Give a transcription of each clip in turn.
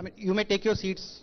I mean, you may take your seats.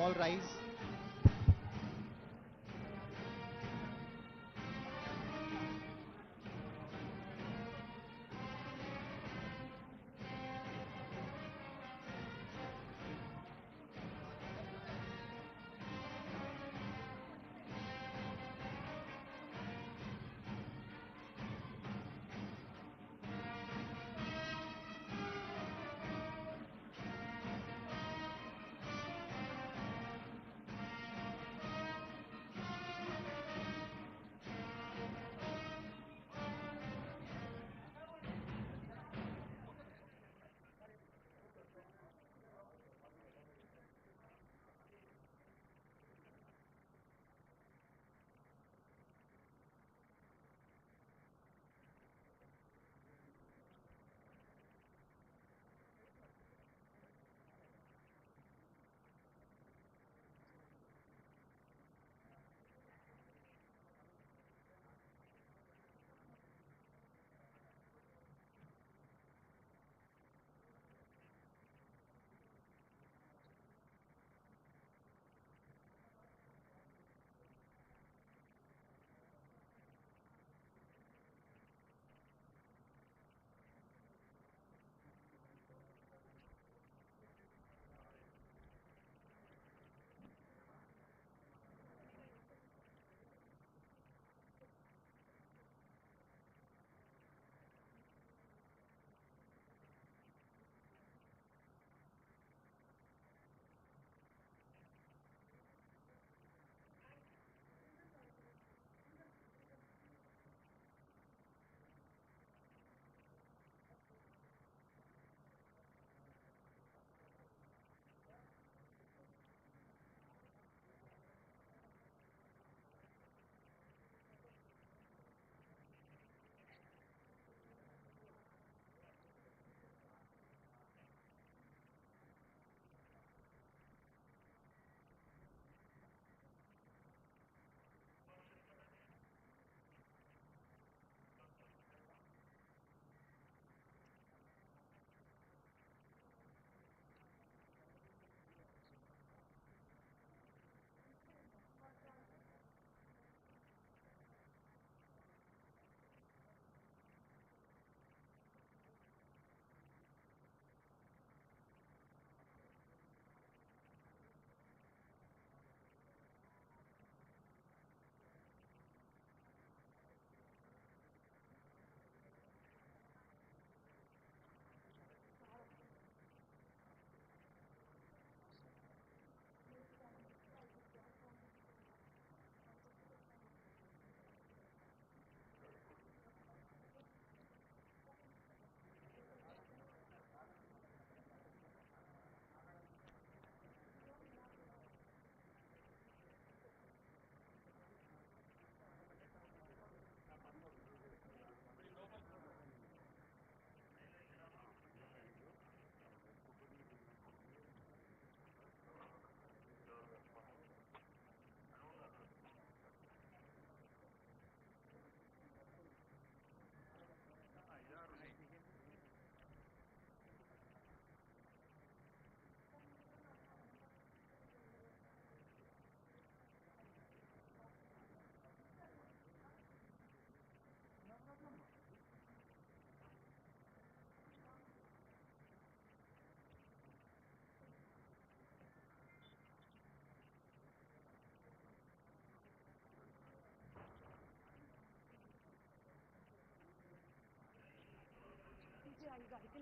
all rise.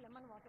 lemon water.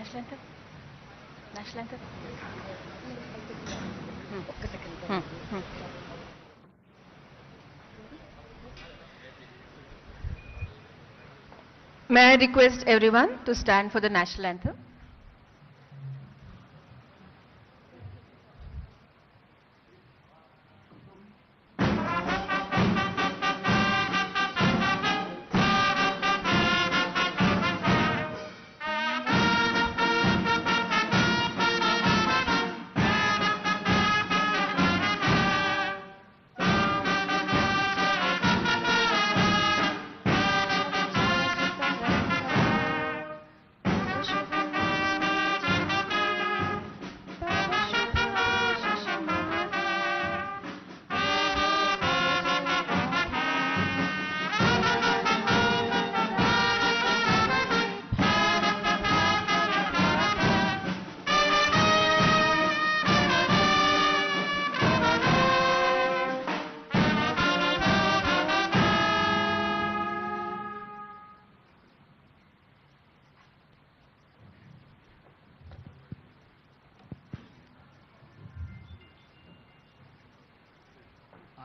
National anthem? National anthem? May I request everyone to stand for the national anthem?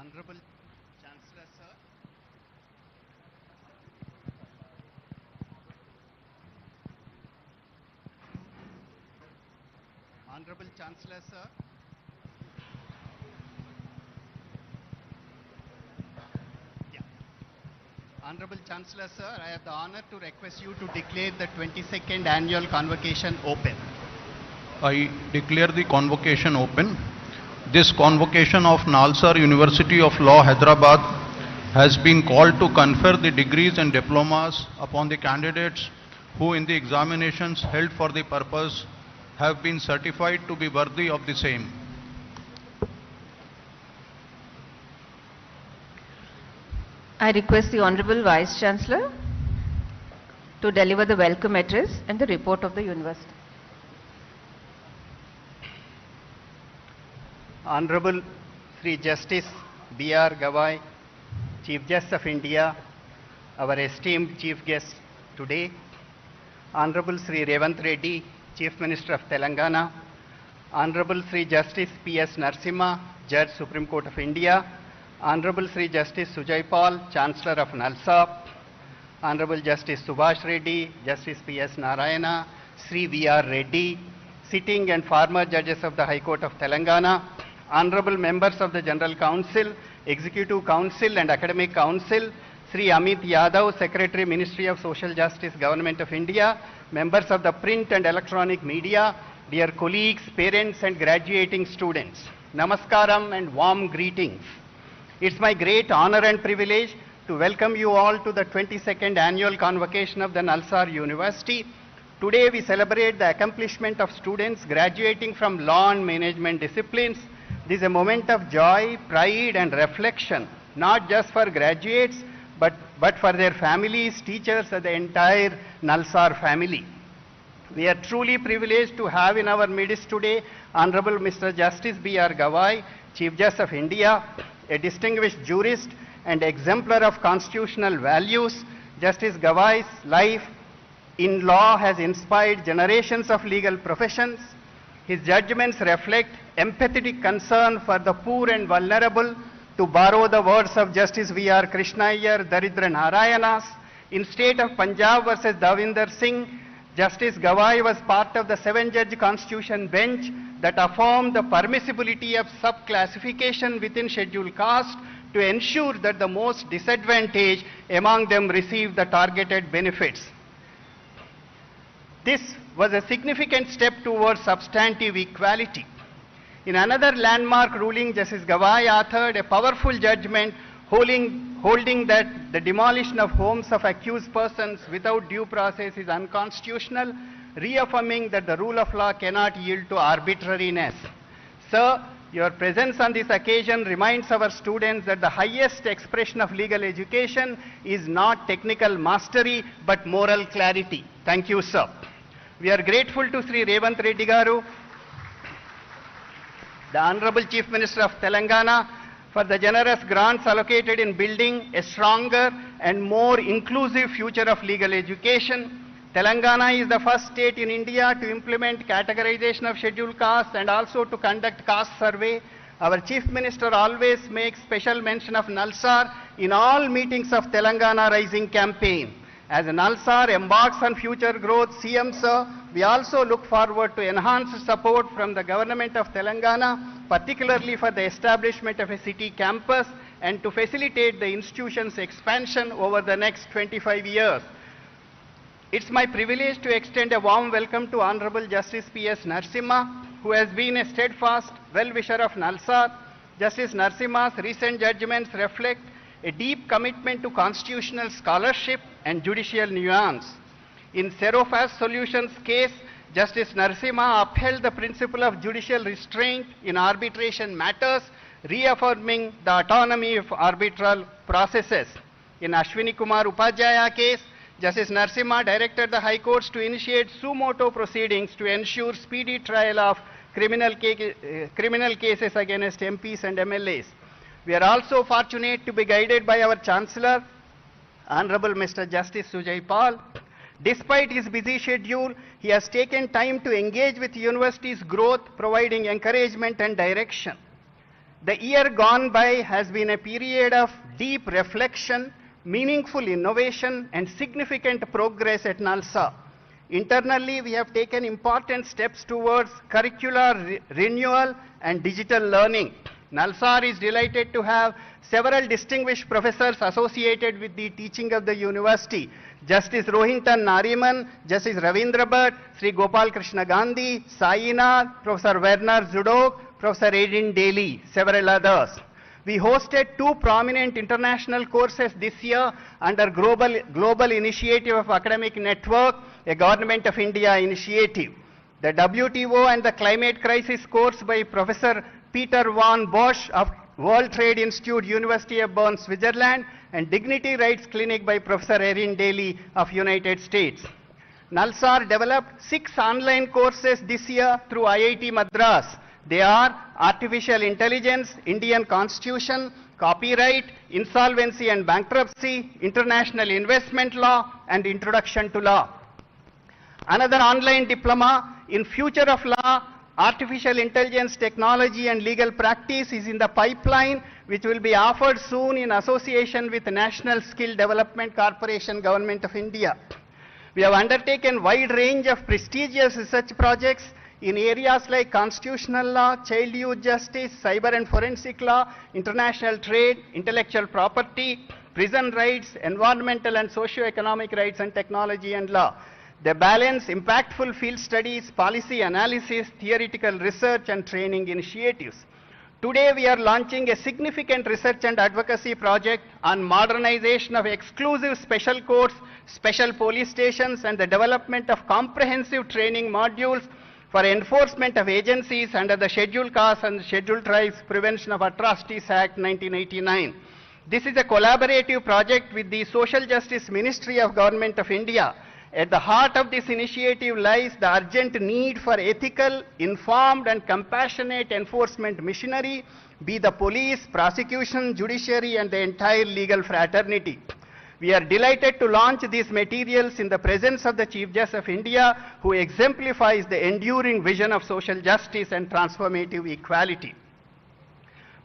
Honorable Chancellor, sir. Honorable Chancellor, sir. Yeah. Honorable Chancellor, sir, I have the honor to request you to declare the 22nd Annual Convocation open. I declare the convocation open. This convocation of NALSAR University of Law, Hyderabad has been called to confer the degrees and diplomas upon the candidates who in the examinations held for the purpose have been certified to be worthy of the same. I request the Honorable Vice Chancellor to deliver the welcome address and the report of the university. Honorable Sri Justice B.R. Gavai, Chief Justice of India, our esteemed Chief Guest today, Honorable Sri Revanth Reddy, Chief Minister of Telangana, Honorable Sri Justice P.S. Narasimha, Judge Supreme Court of India, Honorable Sri Justice Sujay Paul, Chancellor of NALSAR, Honorable Justice Subhash Reddy, Justice P.S. Narayana, Sri V.R. Reddy, sitting and former judges of the High Court of Telangana, Honorable members of the General Council, Executive Council and Academic Council, Sri Amit Yadav, Secretary, Ministry of Social Justice, Government of India, members of the print and electronic media, dear colleagues, parents and graduating students, Namaskaram and warm greetings. It's my great honor and privilege to welcome you all to the 22nd Annual Convocation of the NALSAR University. Today we celebrate the accomplishment of students graduating from law and management disciplines. This is a moment of joy, pride and reflection, not just for graduates, but for their families, teachers and the entire NALSAR family. We are truly privileged to have in our midst today Honorable Mr. Justice B.R. Gavai, Chief Justice of India, a distinguished jurist and exemplar of constitutional values. Justice Gavai's life in law has inspired generations of legal professions. His judgments reflect empathetic concern for the poor and vulnerable. To borrow the words of Justice V.R. Krishna Iyer, Daridra Narayanas, in state of Punjab versus Davinder Singh, Justice Gavai was part of the 7-judge constitution bench that affirmed the permissibility of subclassification within scheduled caste to ensure that the most disadvantaged among them receive the targeted benefits. This was a significant step towards substantive equality. In another landmark ruling, Justice Gavai authored a powerful judgment holding that the demolition of homes of accused persons without due process is unconstitutional, reaffirming that the rule of law cannot yield to arbitrariness. Sir, your presence on this occasion reminds our students that the highest expression of legal education is not technical mastery, but moral clarity. Thank you, sir. We are grateful to Sri Revanth Reddy Garu, the Honorable Chief Minister of Telangana, for the generous grants allocated in building a stronger and more inclusive future of legal education. Telangana is the first state in India to implement categorization of scheduled castes and also to conduct caste survey. Our Chief Minister always makes special mention of NALSAR in all meetings of Telangana Rising campaign. As NALSAR embarks on future growth, CM sir, we also look forward to enhanced support from the government of Telangana, particularly for the establishment of a city campus and to facilitate the institution's expansion over the next 25 years. It's my privilege to extend a warm welcome to Honorable Justice P.S. Narasimha, who has been a steadfast well-wisher of NALSAR. Justice Narasimha's recent judgments reflect a deep commitment to constitutional scholarship and judicial nuance. In Serofast Solutions case, Justice Narasimha upheld the principle of judicial restraint in arbitration matters, reaffirming the autonomy of arbitral processes. In Ashwini Kumar Upadhyaya case, Justice Narasimha directed the High Courts to initiate suo motu proceedings to ensure speedy trial of criminal cases against MPs and MLAs. We are also fortunate to be guided by our Chancellor, Honorable Mr. Justice Sujay Paul. Despite his busy schedule, he has taken time to engage with the university's growth, providing encouragement and direction. The year gone by has been a period of deep reflection, meaningful innovation, and significant progress at NALSA. Internally, we have taken important steps towards curricular renewal and digital learning. NALSAR is delighted to have several distinguished professors associated with the teaching of the university. Justice Rohinton Nariman, Justice Ravindra Bhatt, Sri Gopal Krishna Gandhi, Sainath, Professor Werner Zudok, Professor Aiden Daly, several others. We hosted 2 prominent international courses this year under Global Initiative of Academic Network, a Government of India initiative. The WTO and the Climate Crisis course by Professor Peter von Bosch of World Trade Institute, University of Bern, Switzerland, and Dignity Rights Clinic by Professor Erin Daly of United States. NALSAR developed 6 online courses this year through IIT Madras. They are Artificial Intelligence, Indian Constitution, Copyright, Insolvency and Bankruptcy, International Investment Law, and Introduction to Law. Another online diploma in Future of Law, Artificial Intelligence Technology and Legal Practice is in the pipeline, which will be offered soon in association with the National Skill Development Corporation, Government of India. We have undertaken a wide range of prestigious research projects in areas like constitutional law, child youth justice, cyber and forensic law, international trade, intellectual property, prison rights, environmental and socio-economic rights, and technology and law. They balance impactful field studies, policy analysis, theoretical research, and training initiatives. Today we are launching a significant research and advocacy project on modernization of exclusive special courts, special police stations, and the development of comprehensive training modules for enforcement of agencies under the Scheduled Castes and Scheduled Tribes Prevention of Atrocities Act 1989. This is a collaborative project with the Social Justice Ministry of Government of India. At the heart of this initiative lies the urgent need for ethical, informed, and compassionate enforcement machinery, be the police, prosecution, judiciary, and the entire legal fraternity. We are delighted to launch these materials in the presence of the Chief Justice of India, who exemplifies the enduring vision of social justice and transformative equality.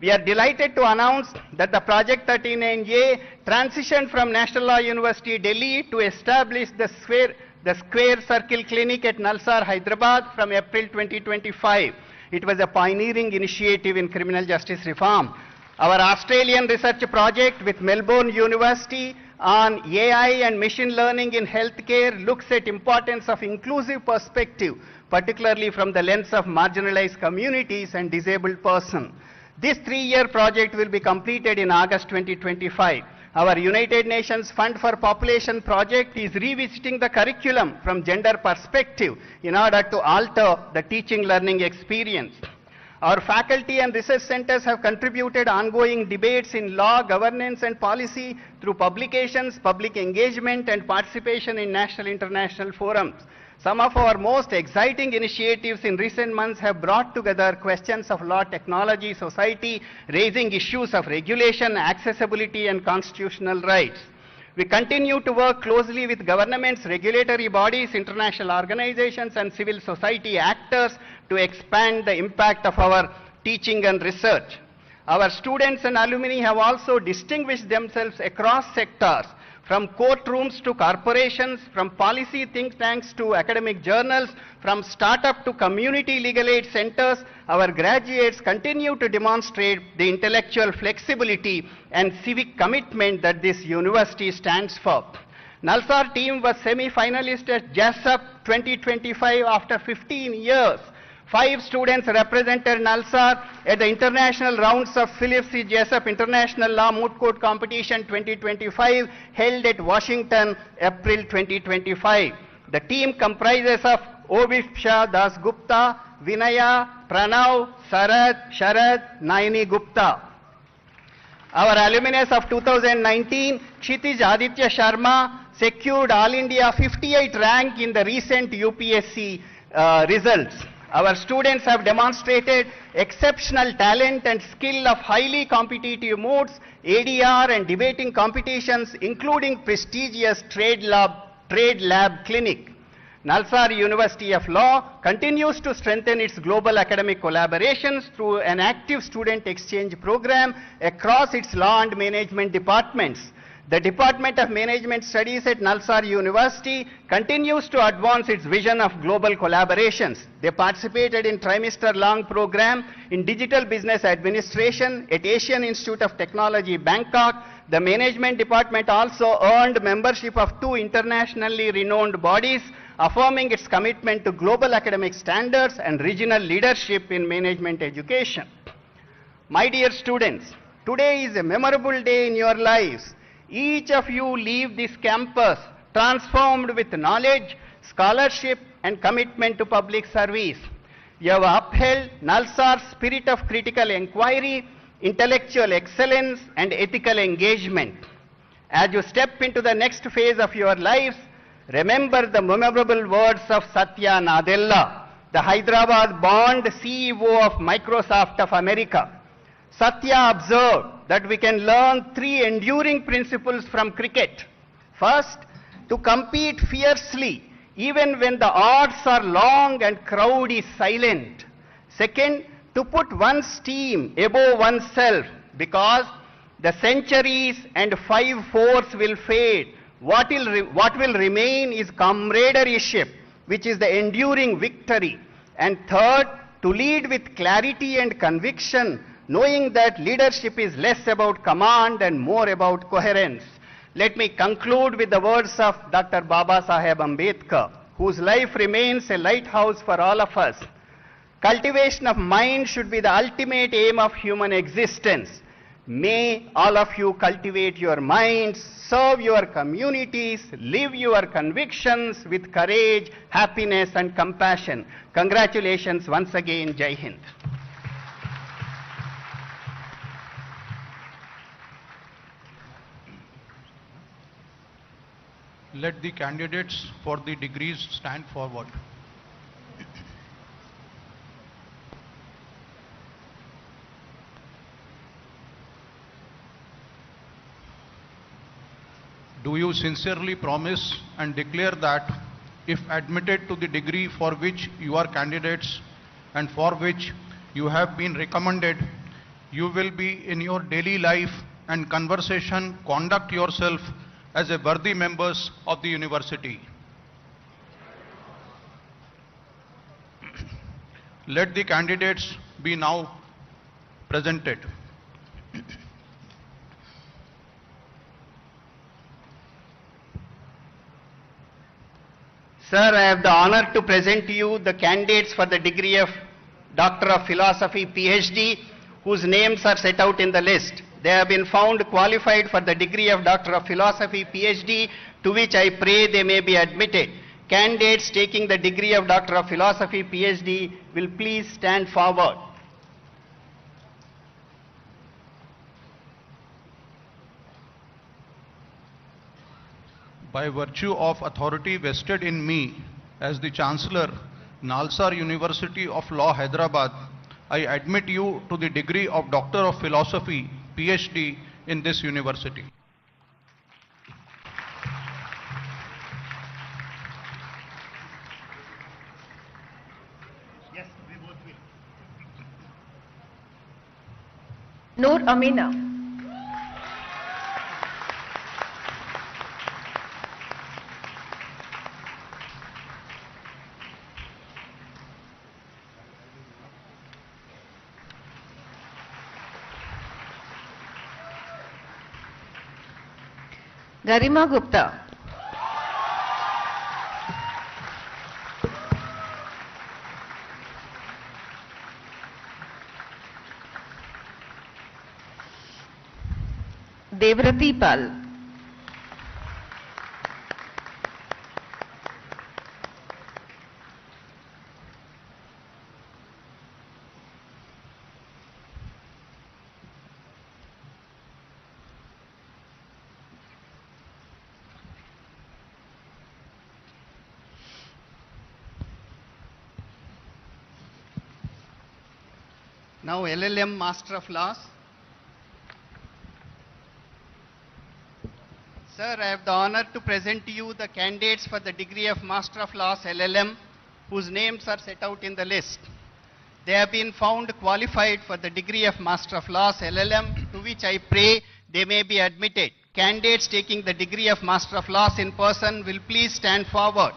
We are delighted to announce that the Project 39A transitioned from National Law University, Delhi to establish the Square Circle Clinic at NALSAR Hyderabad from April 2025. It was a pioneering initiative in criminal justice reform. Our Australian research project with Melbourne University on AI and machine learning in healthcare looks at importance of inclusive perspective, particularly from the lens of marginalized communities and disabled persons. This 3-year project will be completed in August 2025. Our United Nations Fund for Population project is revisiting the curriculum from gender perspective in order to alter the teaching learning experience. Our faculty and research centers have contributed ongoing debates in law, governance, and policy through publications, public engagement, and participation in national and international forums. Some of our most exciting initiatives in recent months have brought together questions of law, technology, society, raising issues of regulation, accessibility, and constitutional rights. We continue to work closely with governments, regulatory bodies, international organizations, and civil society actors to expand the impact of our teaching and research. Our students and alumni have also distinguished themselves across sectors, from courtrooms to corporations, from policy think tanks to academic journals, from startup to community legal aid centers. Our graduates continue to demonstrate the intellectual flexibility and civic commitment that this university stands for. NALSAR team was semi-finalist at JASUP 2025 after 15 years. 5 students represented NALSAR at the international rounds of Philip C. JASUP International Law Moot Court Competition 2025 held at Washington, April 2025. The team comprises of Ovipsha Das Gupta, Vinaya, Pranav, Sharad, Naini Gupta. Our alumnus of 2019, Kshitij Aditya Sharma, secured All India 58 rank in the recent UPSC results. Our students have demonstrated exceptional talent and skill of highly competitive modes, ADR and debating competitions, including prestigious trade lab clinic. NALSAR University of Law continues to strengthen its global academic collaborations through an active student exchange program across its law and management departments. The Department of Management Studies at NALSAR University continues to advance its vision of global collaborations. They participated in trimester-long program in Digital Business Administration at Asian Institute of Technology, Bangkok. The Management Department also earned membership of 2 internationally renowned bodies, affirming its commitment to global academic standards and regional leadership in management education. My dear students, today is a memorable day in your lives. Each of you leave this campus transformed with knowledge, scholarship, and commitment to public service. You have upheld NALSAR's spirit of critical inquiry, intellectual excellence, and ethical engagement. As you step into the next phase of your lives, remember the memorable words of Satya Nadella, the Hyderabad-born CEO of Microsoft of America. Satya observed that we can learn 3 enduring principles from cricket. First, to compete fiercely even when the odds are long and crowd is silent. Second, to put one's team above oneself because the centuries and 5-4s will fade. What will remain is camaraderie, which is the enduring victory. And third, to lead with clarity and conviction, knowing that leadership is less about command and more about coherence. Let me conclude with the words of Dr. Baba Saheb Ambedkar, whose life remains a lighthouse for all of us. Cultivation of mind should be the ultimate aim of human existence. May all of you cultivate your minds, serve your communities, live your convictions with courage, happiness, and compassion. Congratulations once again. Jai Hind. Let the candidates for the degrees stand forward. Do you sincerely promise and declare that if admitted to the degree for which you are candidates and for which you have been recommended, you will be in your daily life and conversation conduct yourself as a worthy members of the university? Let the candidates be now presented. Sir, I have the honor to present to you the candidates for the degree of Doctor of Philosophy, PhD, whose names are set out in the list. They have been found qualified for the degree of Doctor of Philosophy, PhD, to which I pray they may be admitted. Candidates taking the degree of Doctor of Philosophy, PhD, will please stand forward. By virtue of authority vested in me as the Chancellor, NALSAR University of Law, Hyderabad, I admit you to the degree of Doctor of Philosophy, PhD in this university. Yes, we both will. Noor Amina. Garima Gupta. Devrati Pal. Now LLM Master of Laws. Sir, I have the honor to present to you the candidates for the degree of Master of Laws LLM, whose names are set out in the list. They have been found qualified for the degree of Master of Laws LLM, to which I pray they may be admitted. Candidates taking the degree of Master of Laws in person will please stand forward.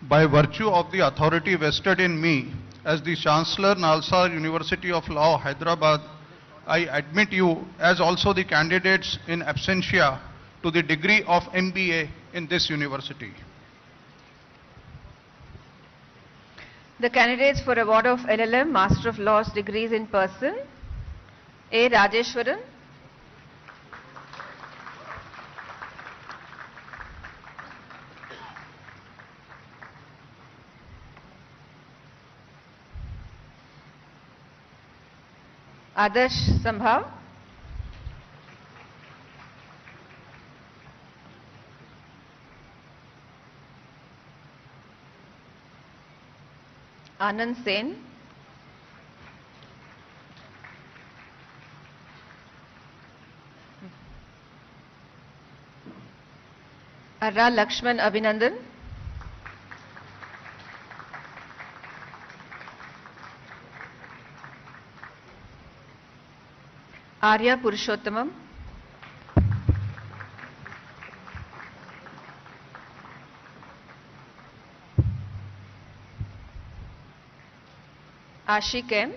By virtue of the authority vested in me as the Chancellor, NALSAR University of Law, Hyderabad, I admit you as also the candidates in absentia to the degree of MBA in this university. The candidates for award of LLM Master of Laws degrees in person: A. Rajeshwaran, Adarsh Sambhav, Anand Sen, Arra Lakshman Abhinandan, Arya Purushottamam, Ashik M,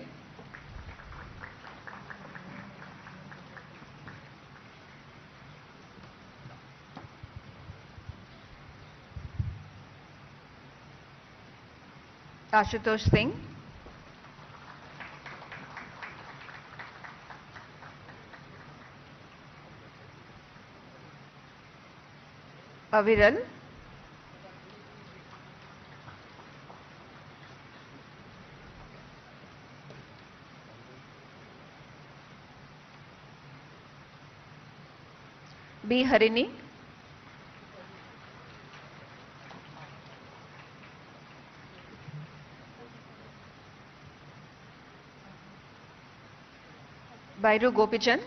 Ashutosh Singh, Aviral, B. Harini, Bairu Gopichand,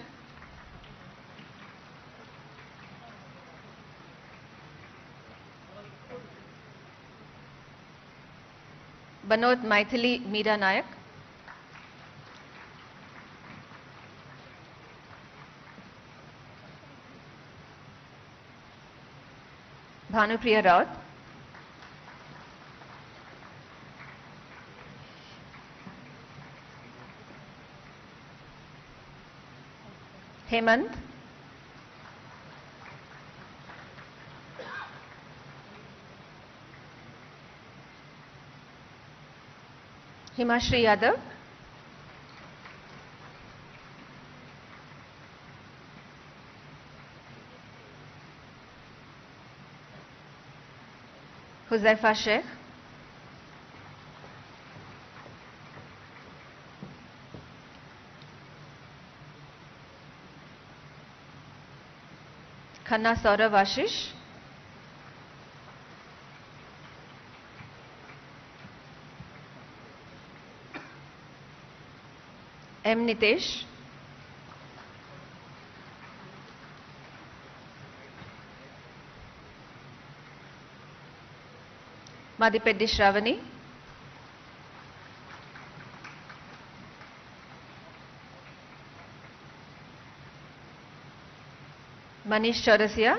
Banod Maithili Meera Nayak, Bhanupriya Raut, Hemant, Himashri Yadav, Huzaifa Sheikh, Khanna Saurav Ashish, M. Nitesh, Madhipeddi Shravani, Manish Chaurasia,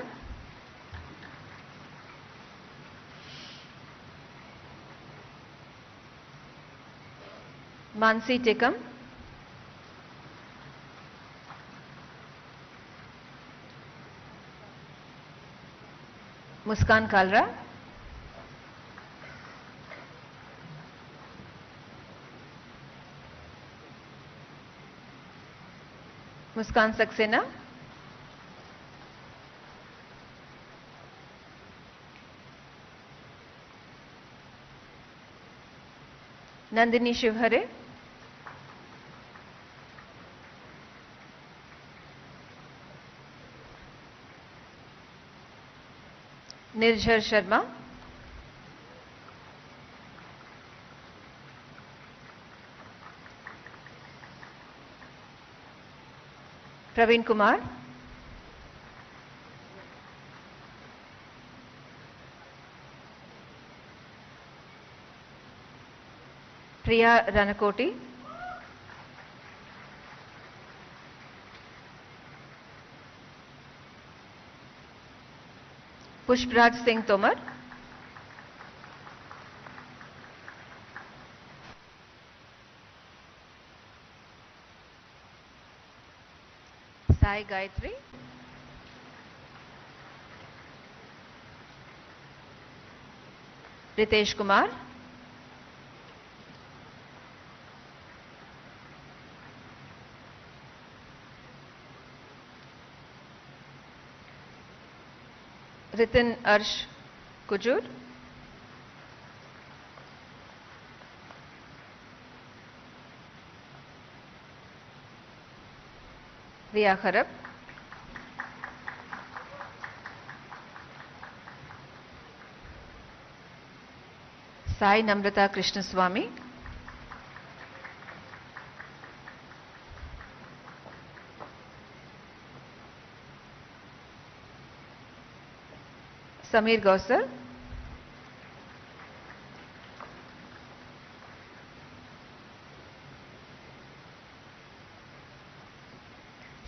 Mansi Tikam, Muskan Kalra, Muskan Saxena, Nandini Shivhare, Nirjhar Sharma, Praveen Kumar, Priya Ranakoti, Pushpraj Singh Tomar, Sai Gayatri, Ritesh Kumar, Ritin Arsh Kujur, Riya Kharab, Sai Namrata Krishnaswamy, Samir Gausar,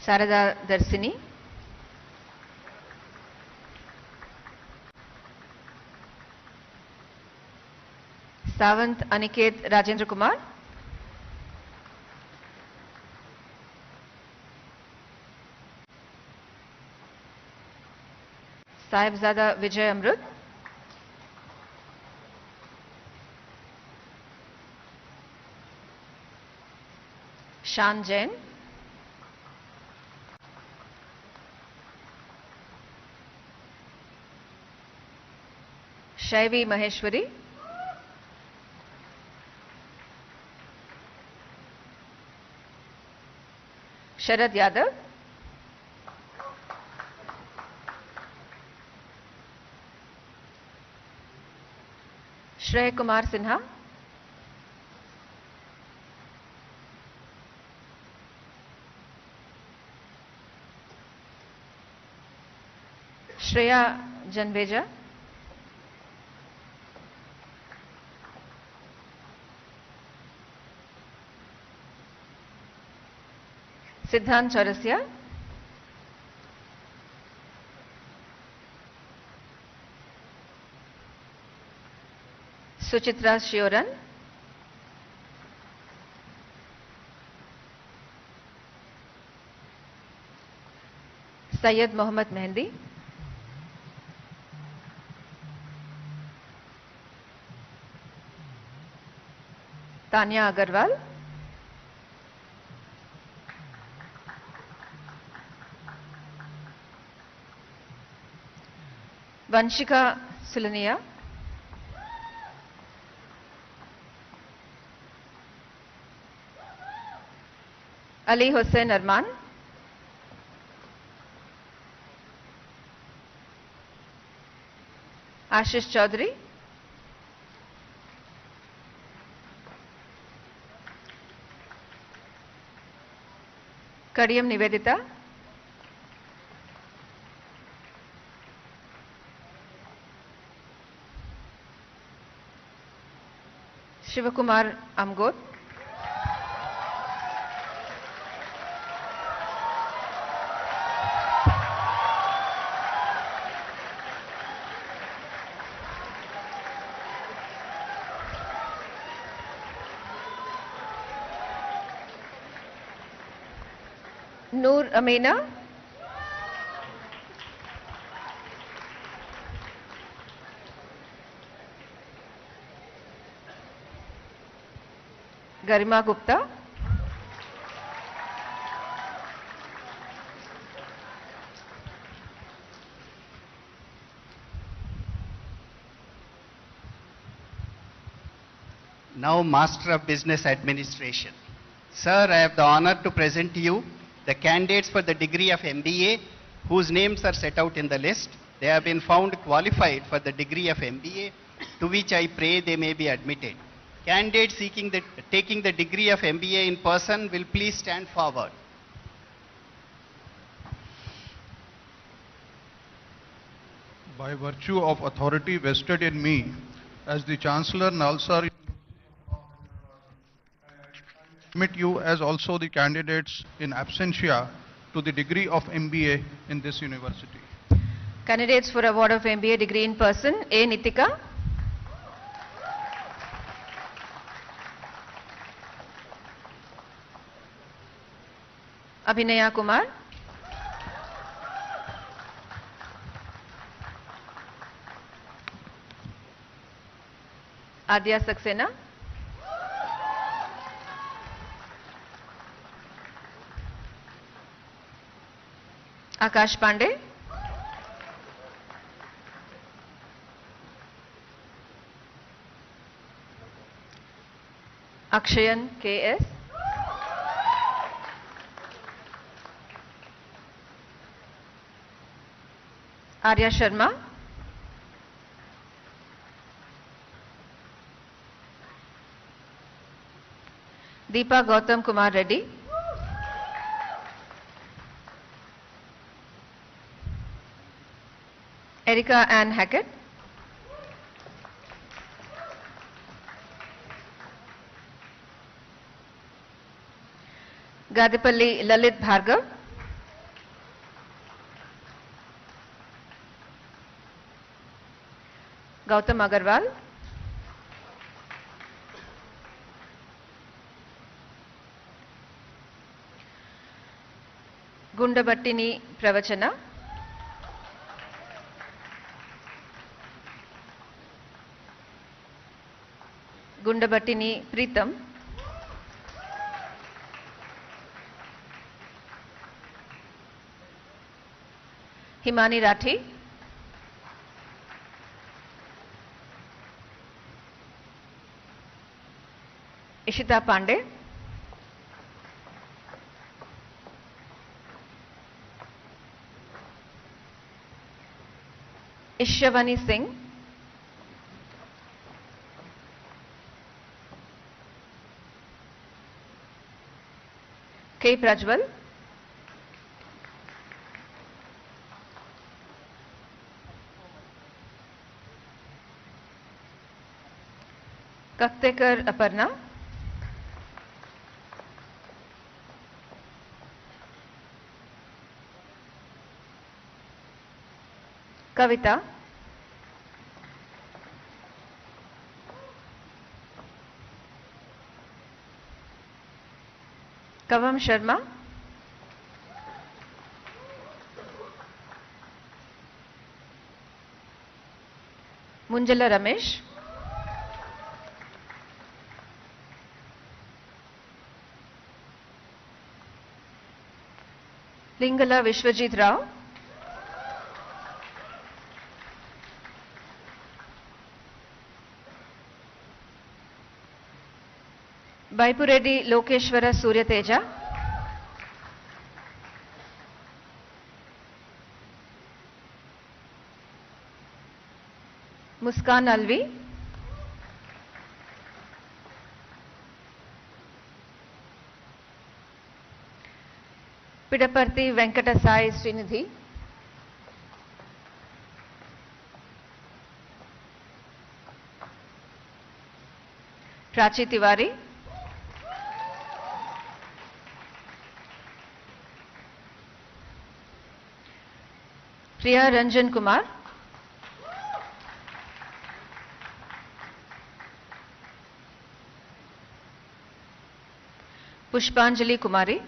Sarada Darsini, Savant Aniket Rajendra Kumar, Sahibzada Vijay Amrut, Shan Jain, Shaivi Maheshwari, Sharad Yadav, Shrey Kumar Sinha, Shreya Janveja, Siddhant Chaurasiya, Suchitra Shioran, Syed Mohammad Mehndi, Tanya Agarwal, Vanshika Sulania, Ali Hussain Arman, Ashish Chaudhary, Kadiyam Nivedita, Shivakumar Amgot, Noor Amina, Garima Gupta, Now Master of Business Administration. Sir, I have the honor to present to you the candidates for the degree of MBA whose names are set out in the list. they have been found qualified for the degree of MBA, to which I pray they may be admitted. Candidates taking the degree of MBA in person will please stand forward. By virtue of authority vested in me as the Chancellor NALSAR, admit you as also the candidates in absentia to the degree of MBA in this university. Candidates for award of MBA degree in person, A. Nitika. Abhinaya Kumar. Adya Saxena. Akash Pandey. Akshayan K.S. Arya Sharma. Deepa Gautam Kumar Reddy. Erica Ann Hackett. Gadipalli Lalit Bhargav. Gautam Agarwal. Gundabattini Pravachana. Gundabattini Pritam. Himani Rathi. Ishita Pandey. Ishavani Singh. K. Prajwal. Kaktekar Aparna. Kavita. Kavam Sharma. Munjala Ramesh. Lingala Vishwajit Rao. Baipureddy Lokeshwara Suryateja. Muskan Alvi. Pidaparthi Venkatasai Srinidhi. Prachi Tiwari. Priya Ranjan Kumar. Pushpanjali Kumari.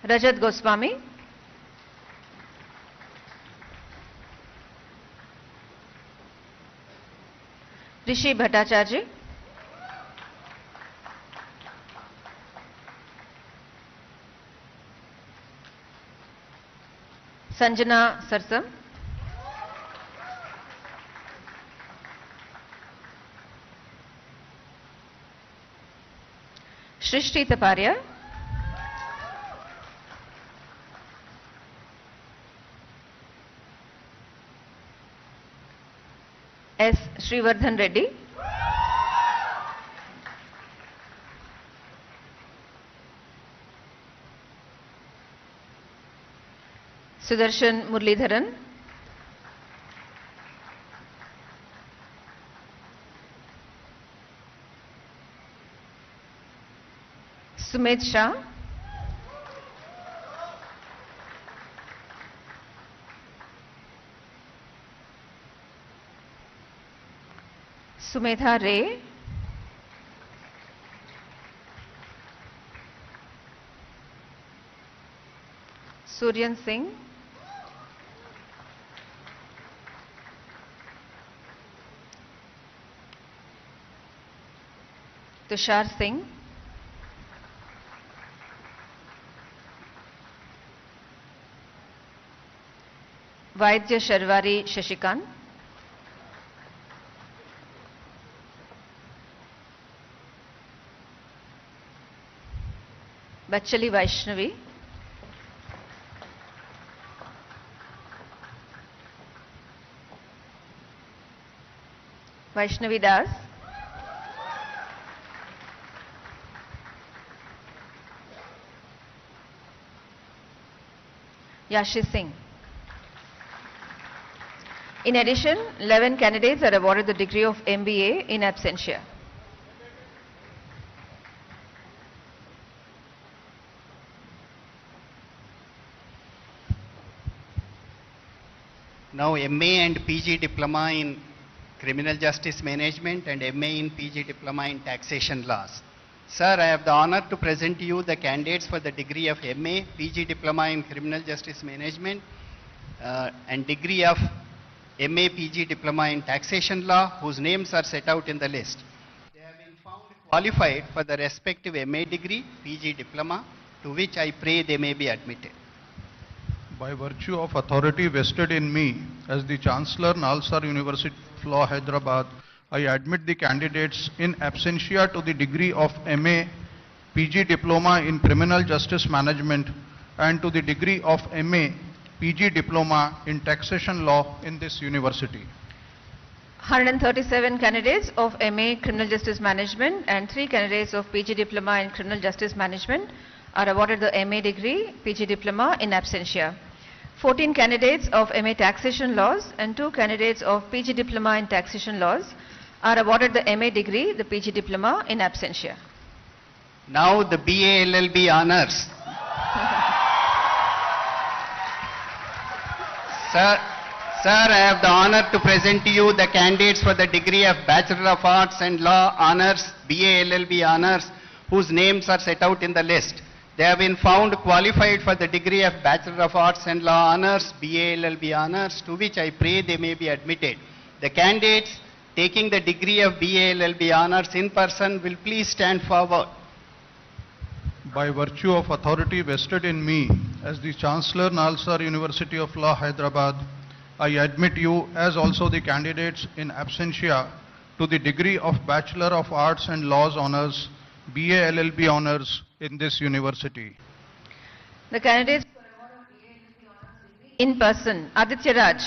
Rajat Goswami. Rishi Bhattacharya. Sanjana Sarsam. Shrishti Taparia, S. Srivardhan Reddy, Sudarshan Murlidharan, Sumit Shah, Sumetha Ray, Suryan Singh, Tushar Singh, Vaidya Sharwari Shashikant, Bachali Vaishnavi, Vaishnavi Das, Yashi Singh. In addition, 11 candidates are awarded the degree of MBA in absentia. Now MA and PG Diploma in Criminal Justice Management and MA in PG Diploma in Taxation Laws. Sir, I have the honor to present to you the candidates for the degree of MA, PG Diploma in Criminal Justice Management and degree of MA, PG Diploma in Taxation Law, whose names are set out in the list. They have been found qualified for the respective MA degree, PG Diploma, to which I pray they may be admitted. By virtue of authority vested in me as the Chancellor, NALSAR University of Law, Hyderabad, I admit the candidates in absentia to the degree of MA, PG Diploma in Criminal Justice Management and to the degree of MA, PG Diploma in Taxation Law in this university. 137 candidates of MA Criminal Justice Management and 3 candidates of PG Diploma in Criminal Justice Management are awarded the MA degree, PG Diploma in absentia. 14 candidates of MA Taxation Laws and 2 candidates of PG Diploma in Taxation Laws are awarded the MA degree, the PG Diploma in absentia. Now the BA LLB honors. Sir, I have the honor to present to you the candidates for the degree of Bachelor of Arts and Law Honors, BA LLB Honors, whose names are set out in the list. They have been found qualified for the degree of Bachelor of Arts and Law Honors, BA LLB Honors, to which I pray they may be admitted. The candidates taking the degree of BA LLB Honors in person will please stand forward. By virtue of authority vested in me as the Chancellor, NALSAR University of Law, Hyderabad, I admit you as also the candidates in absentia to the degree of Bachelor of Arts and Laws Honors, BA LLB Honors in this university. The candidates for award of BA LLB Honors will be in person. Aditya Raj,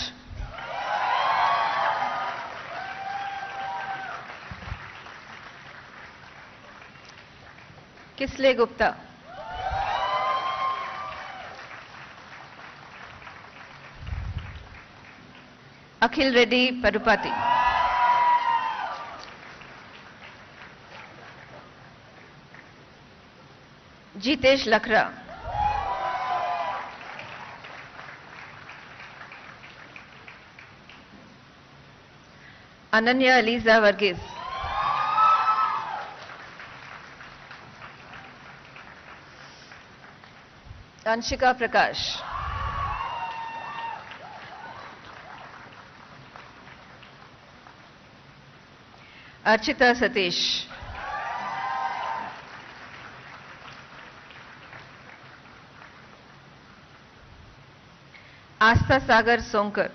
Kisle Gupta, Akhil Reddy Padupati, Jitesh Lakra, Ananya Aliza Varghese, Anshika Prakash, Archita Satish, Astha Sagar Sonkar,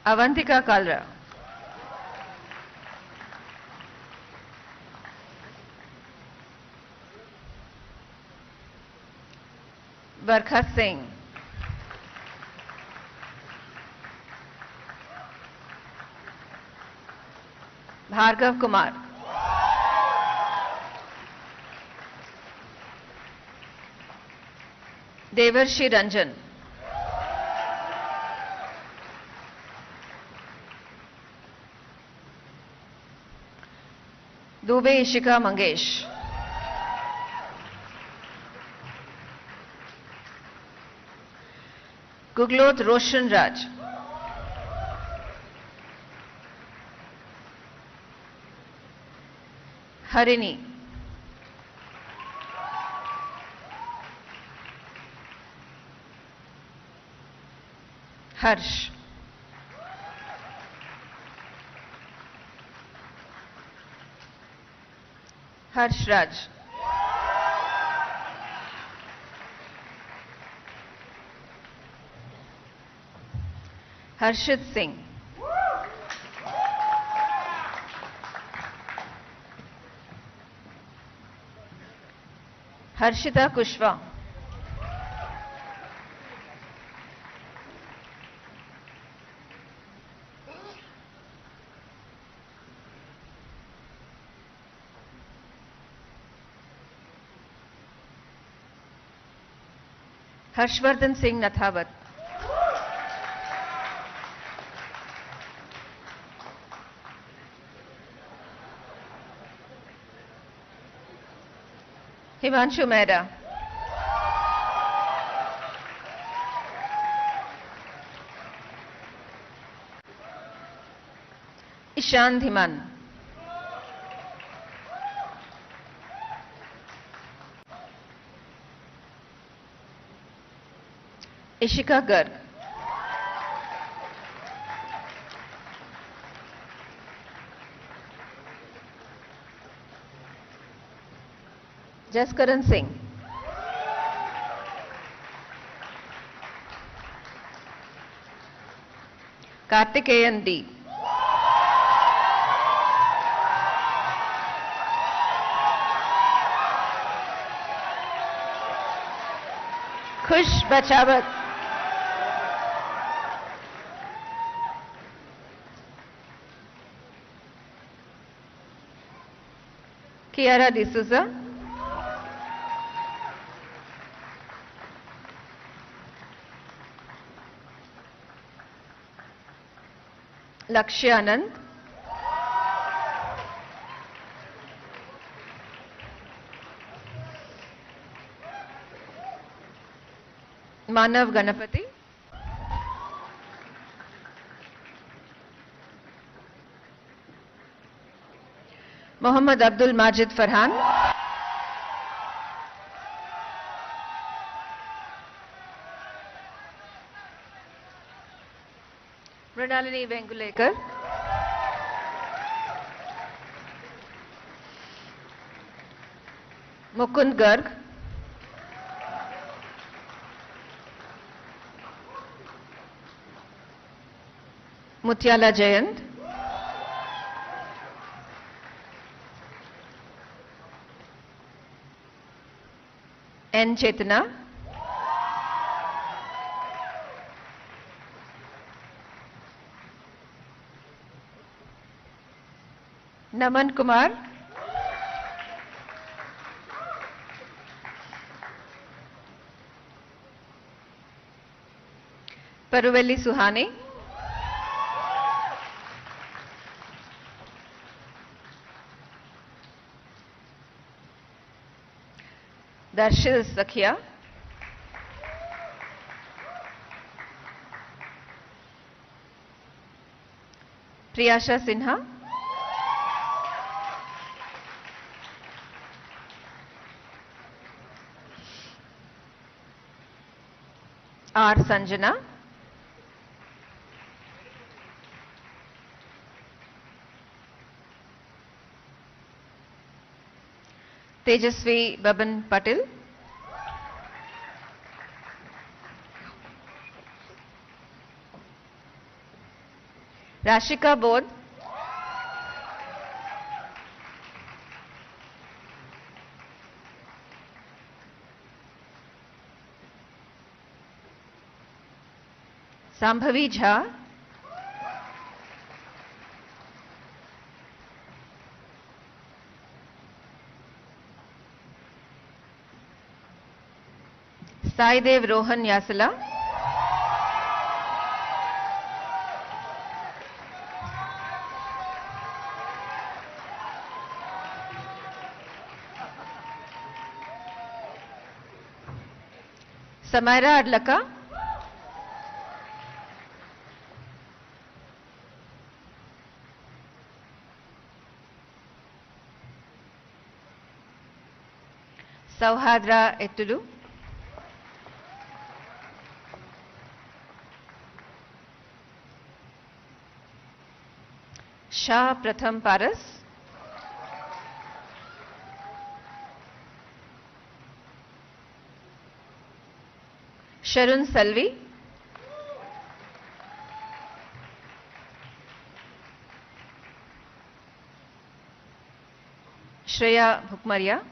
Avantika Kalra. Barkha Singh. Bhargav Kumar. Devarshi Ranjan. Dubey Ishika Mangesh. Guglot Roshan Raj. Harini. Harsh. Harsh Raj. Harshit Singh. Harshita Kushwa. Harshvardhan Singh Nathawat. Himanshu Mehra. Ishan Dhiman. Ishika Garg. Jaskaran Singh. Kartikeyan D. Khush Bachawat. Kiara D'Souza. Lakshya Anand. Manav Ganapati. Mohammad Abdul Majid Farhan. Mrinalini Vengulekar. Mukund Garg. Mutyala Jayant. N. Chetana. Naman Kumar. Paruvelli Suhani. Darshil Sakhia. Priyasha Sinha. R. Sanjana. Tejasvi Baban Patil. Rashika Bodh, Sambhavi Jha, Saidev Rohan Yasala, Samaira Adlaka, Sauhadra Ettulu, Shah Pratham Paras, Sharun Salvi, Shreya Bhukmaria,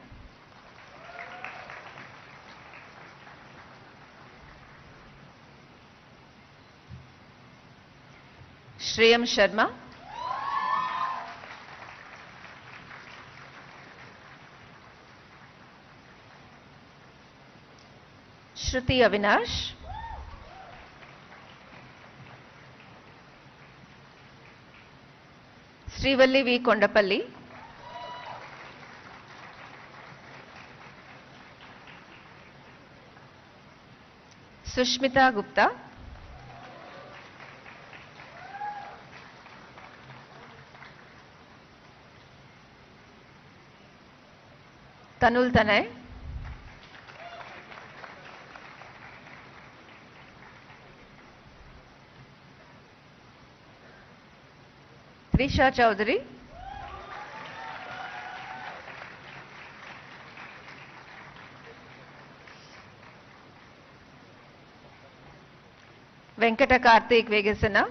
Shreyam Sharma, Shruti Avinash, Srivalli V. Kondapalli, Sushmita Gupta, Tanul Tanay, Trisha Chaudhary, Venkata Karthik Vegasana,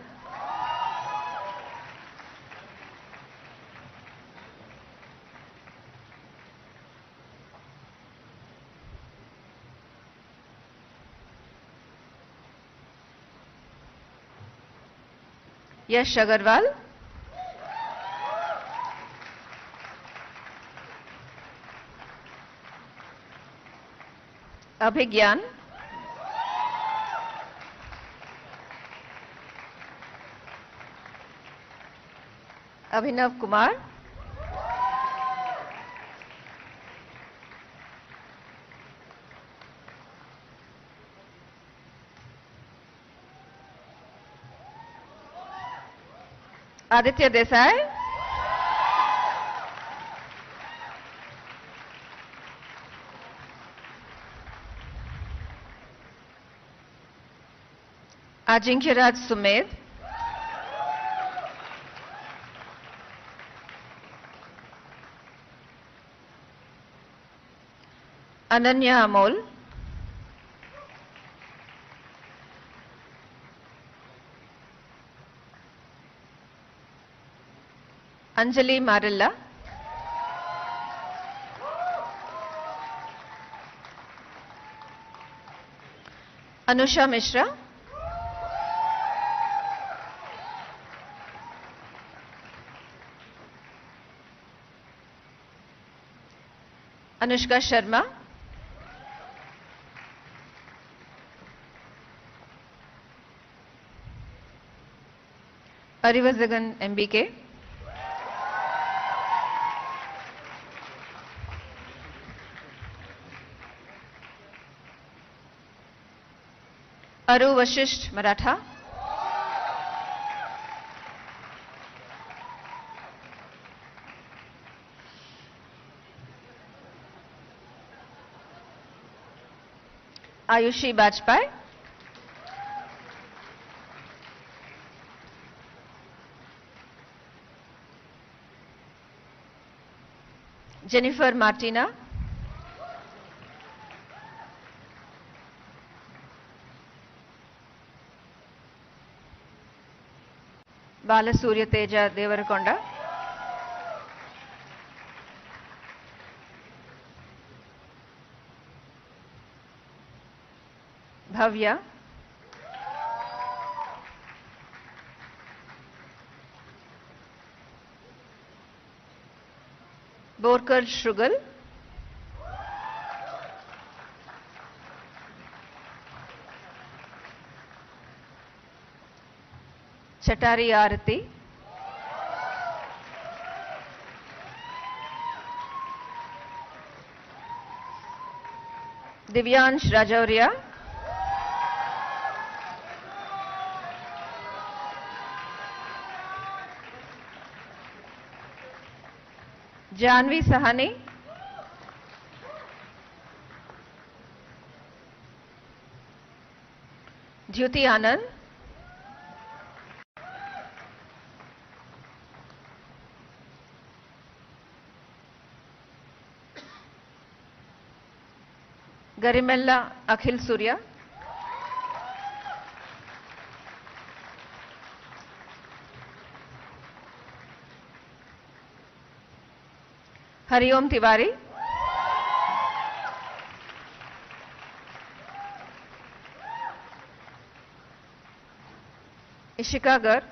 Yash Agarwal, Abhigyan, Abhinav Kumar, Aditya Desai, Ajinkya Sumed, Ananya Amol, Anjali Marilla, Anusha Mishra, Anushka Sharma, Arivazagan MBK, Aru Vashisht Maratha, Ayushi Bajpai, Jennifer Martina, Balasurya Teja Devarakonda, Bhavya, Borkar Shrugal, Chatari Arati, Divyansh Rajauria, Janvi Sahani, Jyoti Anand, Garimella Akhil Surya, Hariom Tiwari, Ishika Gar,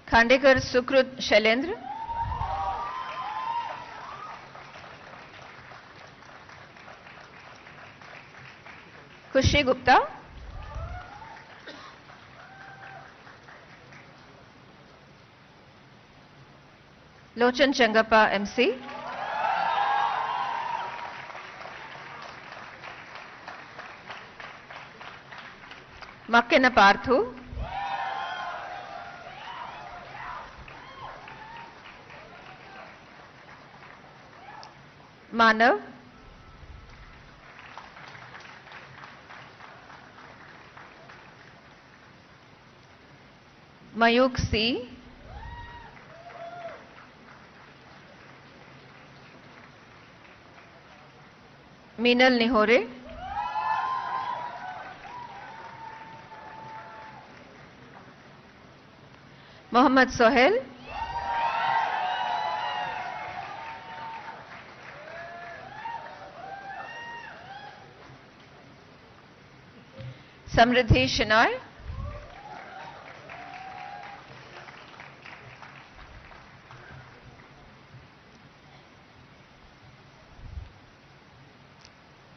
Khandekar Sukrut Shailendra, Kushi Gupta, Lochan Changappa MC, Makkena Parthu, Manav, Mayuk C, Meenal Nihore, Mohammad Sohail, Samriddhi Shenoy,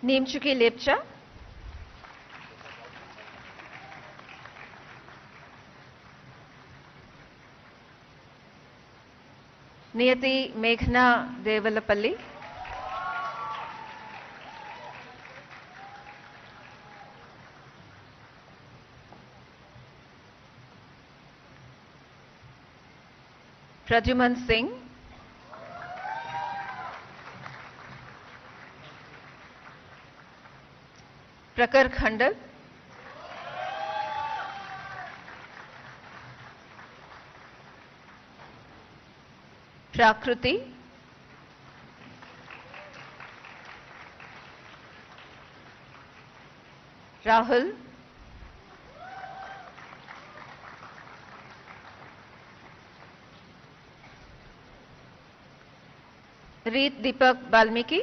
Neemchuki Lepcha, Niyati Meghna Devalapalli, Pradyuman Singh, Prakar Khandal, Prakruti, Rahul, Reet Deepak Balmiki,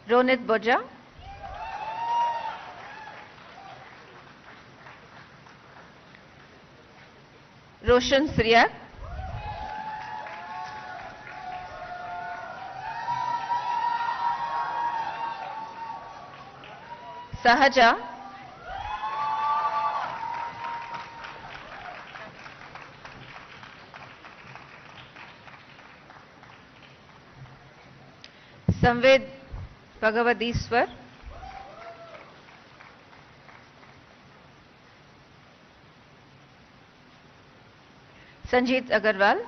Ronit Boja, Roshan Sriyak, Sahaja, Samved Bhagavadiswar, Sanjeet Agarwal,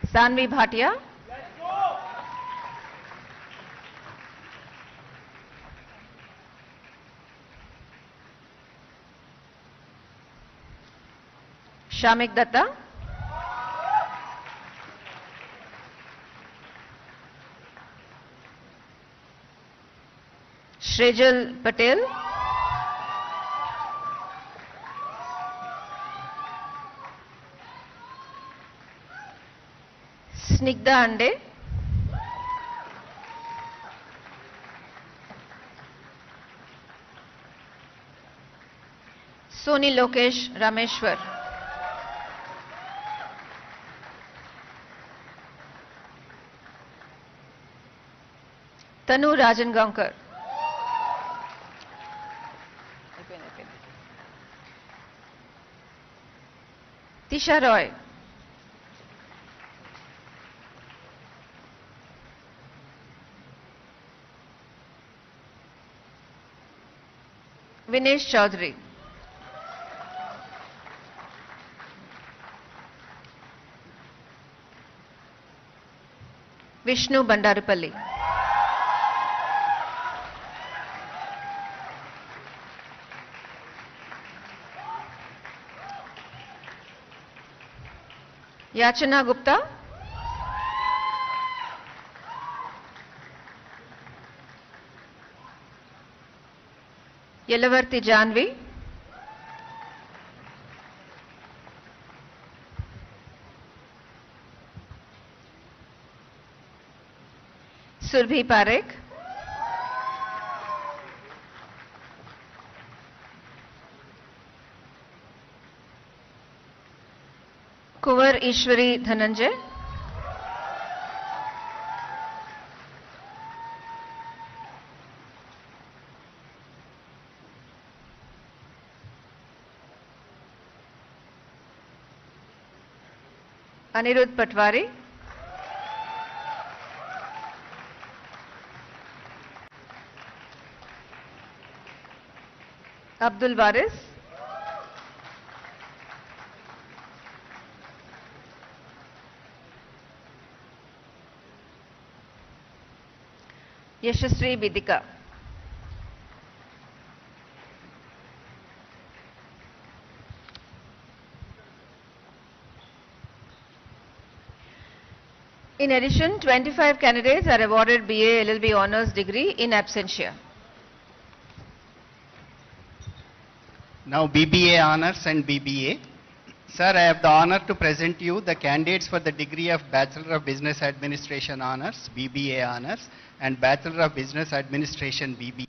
Sanvi Bhatia, Shamik Datta, Shrejal Patel, Snigdha Ande, Soni Lokesh Rameshwar, Tanu Rajan Gaonkar, Tisha Roy, Vinesh Chaudhary, Vishnu Bandarupalli, Yachana Gupta, Yelavarti Janvi, Surbhi Parekh, Kuvar Ishwari Dhananjay, Anirudh Patwari, Abdul Waris, Yashasri Vidika, in addition, 25 candidates are awarded BA LLB Honours degree in absentia. Now BBA Honours and BBA. Sir, I have the honor to present you the candidates for the degree of Bachelor of Business Administration Honours, BBA Honours, and Bachelor of Business Administration, BBA,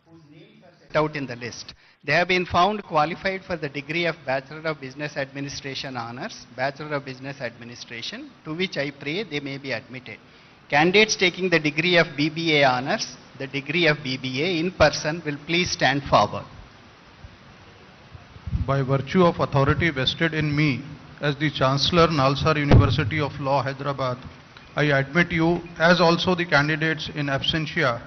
whose names are set out in the list. They have been found qualified for the degree of Bachelor of Business Administration Honours, Bachelor of Business Administration, to which I pray they may be admitted. Candidates taking the degree of BBA Honours, the degree of BBA in person will please stand forward. By virtue of authority vested in me as the Chancellor, NALSAR University of Law, Hyderabad, I admit you as also the candidates in absentia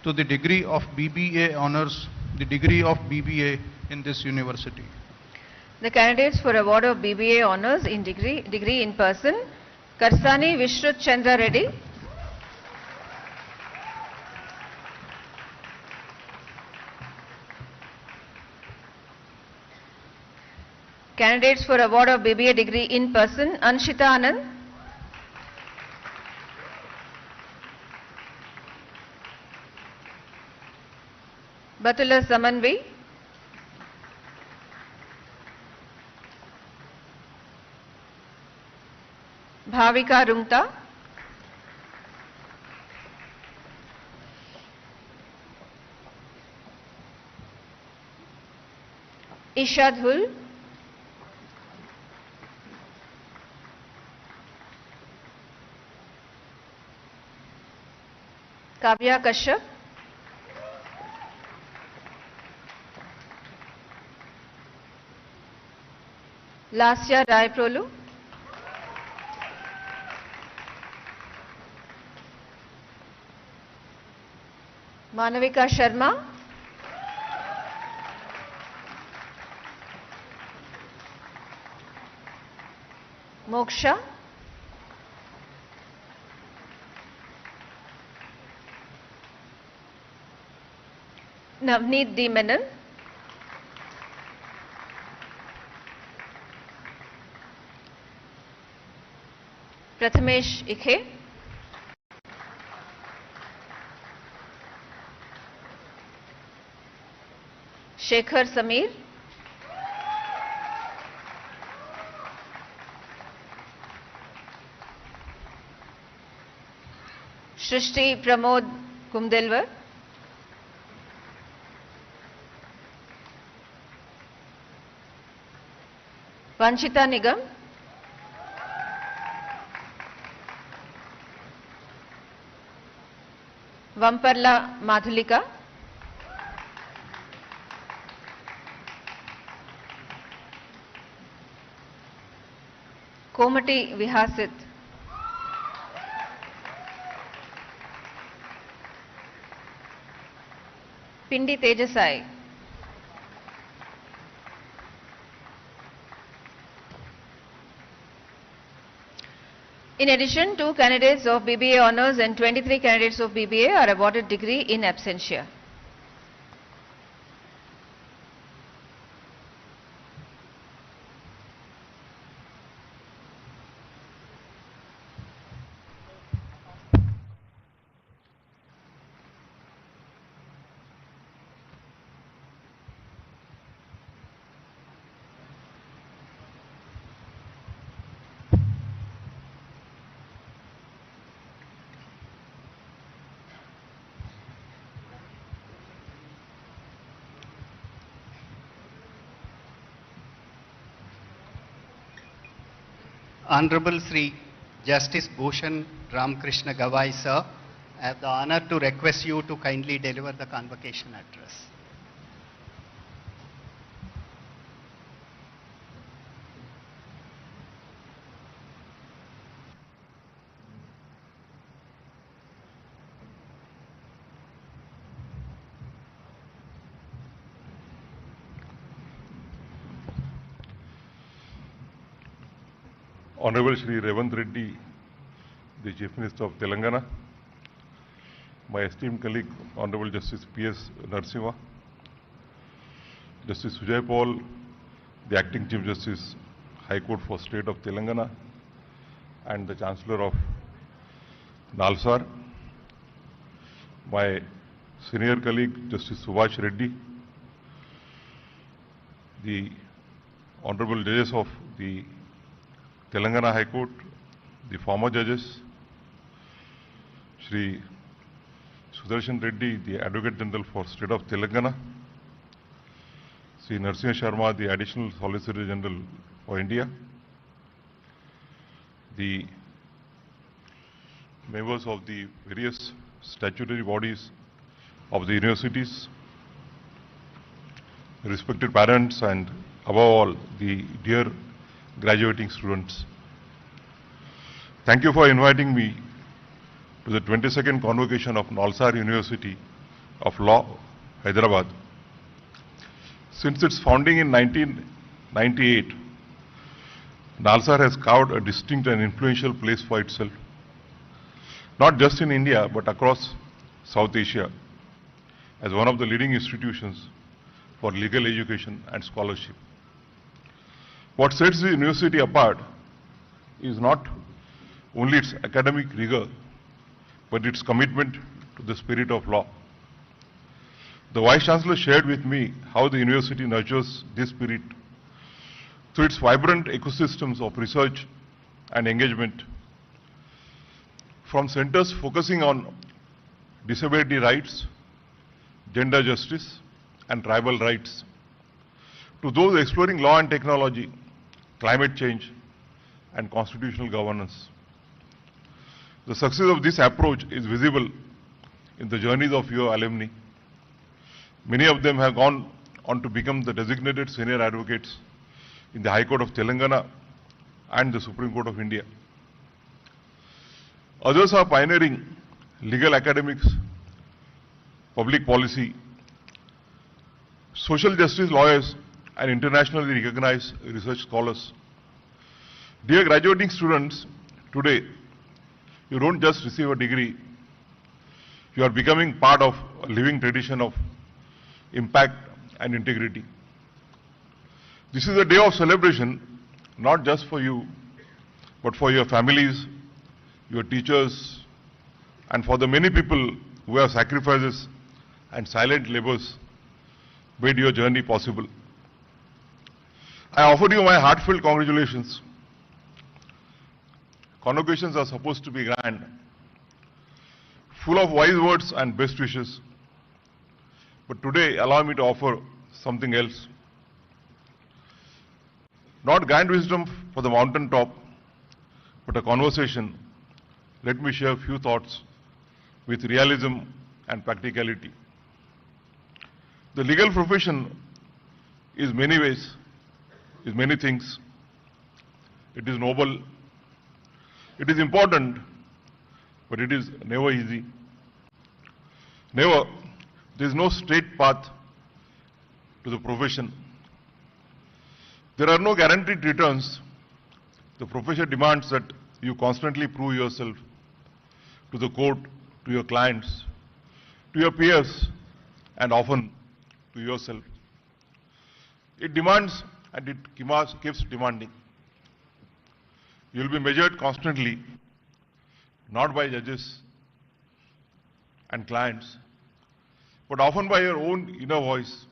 to the degree of BBA Honours, the degree of BBA in this university. The candidates for award of BBA Honours in degree in person, Karsani Vishrut Chandra Reddy, candidates for award of BBA degree in person, Anshita Anand, Batula Samanvi, Bhavika Rungta, Isha Dhul, Kavya Kashyap, Lasya Rai Prolu, Manavika Sharma, Moksha, Navneet D. Menon, Prathamesh Ikhe. Shekhar Samir. Shrishti Pramod Kumdelwar. Vanchita Nigam. Vamparla Madhulika. Komati Vihasit. Pindi Tejasai. In addition, 2 candidates of BBA Honours and 23 candidates of BBA are awarded degree in absentia. Honorable Sri Justice Bhushan Ramakrishna Gavai, sir, I have the honor to request you to kindly deliver the convocation address. Honorable Shri Revanth Reddy, the Chief Minister of Telangana, my esteemed colleague, Honorable Justice P.S. Narasimha, Justice Sujay Paul, the Acting Chief Justice, High Court for State of Telangana, and the Chancellor of NALSAR, my senior colleague, Justice Subhash Reddy, the Honorable Judges of the Telangana High Court, the former judges, Shri Sudarshan Reddy, the Advocate General for State of Telangana, Shri Narasimha Sharma, the Additional Solicitor General for India, the members of the various statutory bodies of the universities, respected parents, and above all, the dear graduating students. Thank you for inviting me to the 22nd convocation of NALSAR University of Law, Hyderabad. Since its founding in 1998, NALSAR has carved a distinct and influential place for itself, not just in India but across South Asia, as one of the leading institutions for legal education and scholarship. What sets the university apart is not only its academic rigor, but its commitment to the spirit of law. The Vice Chancellor shared with me how the university nurtures this spirit through its vibrant ecosystems of research and engagement, from centers focusing on disability rights, gender justice, and tribal rights, to those exploring law and technology, climate change, and constitutional governance. The success of this approach is visible in the journeys of your alumni. Many of them have gone on to become the designated senior advocates in the High Court of Telangana and the Supreme Court of India. Others are pioneering legal academics, public policy, social justice lawyers, and internationally recognized research scholars. Dear graduating students, today you don't just receive a degree, you are becoming part of a living tradition of impact and integrity. This is a day of celebration, not just for you, but for your families, your teachers, and for the many people who have sacrifices and silent labors made your journey possible. I offer you my heartfelt congratulations. Convocations are supposed to be grand, full of wise words and best wishes. But today, allow me to offer something else. Not grand wisdom for the mountain top, but a conversation. Let me share a few thoughts with realism and practicality. The legal profession is many ways, is many things. It is noble, it is important, but it is never easy. Never. There is no straight path to the profession. There are no guaranteed returns. The profession demands that you constantly prove yourself to the court, to your clients, to your peers, and often to yourself. It demands and it keeps demanding. You will be measured constantly, not by judges and clients, but often by your own inner voice.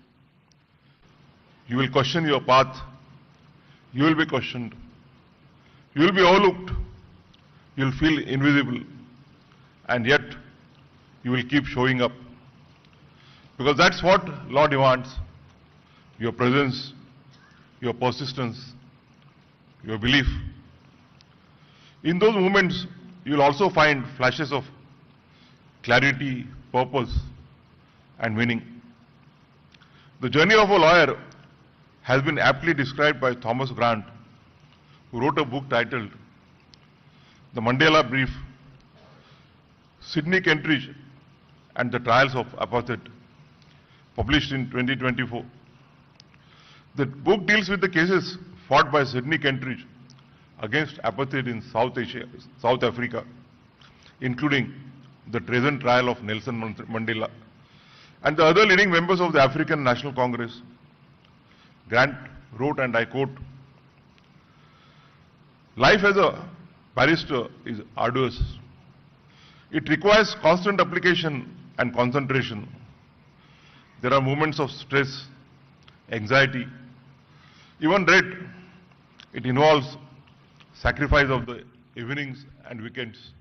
You will question your path. You will be questioned. You will be overlooked. You will feel invisible. And yet, you will keep showing up. Because that's what law demands. Your presence, your persistence, your belief. In those moments, you will also find flashes of clarity, purpose, and meaning. The journey of a lawyer has been aptly described by Thomas Grant, who wrote a book titled The Mandela Brief, Sidney Kentridge and the Trials of Apartheid, published in 2024. The book deals with the cases fought by Sidney Kentridge against apartheid in South Africa, including the treason trial of Nelson Mandela and the other leading members of the African National Congress. Grant wrote, and I quote, "Life as a barrister is arduous. It requires constant application and concentration. There are moments of stress, anxiety, even dread. It involves sacrifice of the evenings and weekends.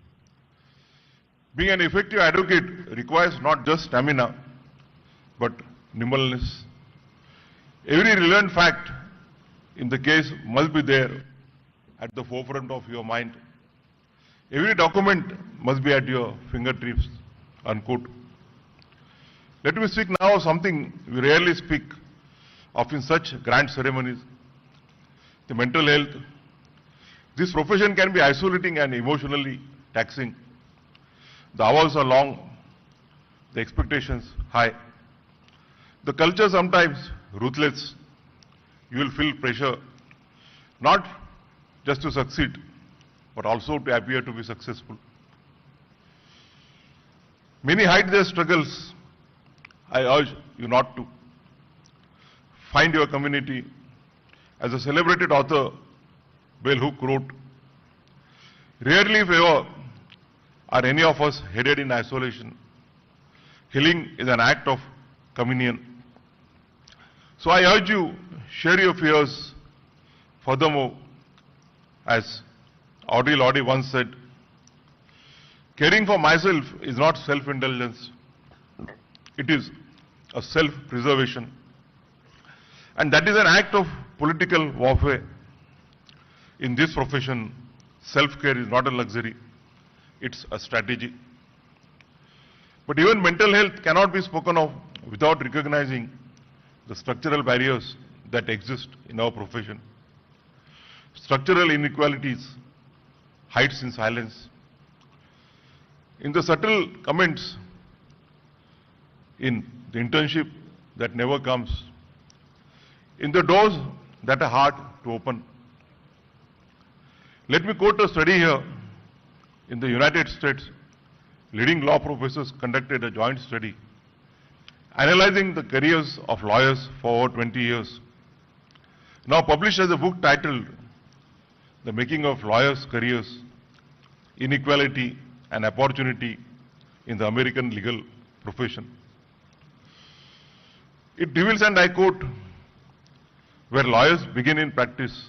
Being an effective advocate requires not just stamina, but nimbleness. Every relevant fact in the case must be there at the forefront of your mind. Every document must be at your fingertips," unquote. Let me speak now of something we rarely speak of in such grand ceremonies: the mental health. This profession can be isolating and emotionally taxing. The hours are long, the expectations high. The culture sometimes ruthless. You will feel pressure, not just to succeed, but also to appear to be successful. Many hide their struggles. I urge you not to. Find your community. As a celebrated author, Bell Hook, wrote, "Rarely, if ever, are any of us headed in isolation. Healing is an act of communion." So I urge you, share your fears. Furthermore, as Audre Lorde once said, "Caring for myself is not self-indulgence. It is a self-preservation. And that is an act of political warfare. In this profession, self-care is not a luxury. It's a strategy." But even mental health cannot be spoken of without recognizing the structural barriers that exist in our profession. Structural inequalities hides in silence. In the subtle comments, in the internship that never comes, in the doors that are hard to open. Let me quote a study here. In the United States, leading law professors conducted a joint study analyzing the careers of lawyers for over 20 years. Now published as a book titled The Making of Lawyers' Careers. inequality, and opportunity in the American legal profession. It reveals, and I quote, where lawyers begin in practice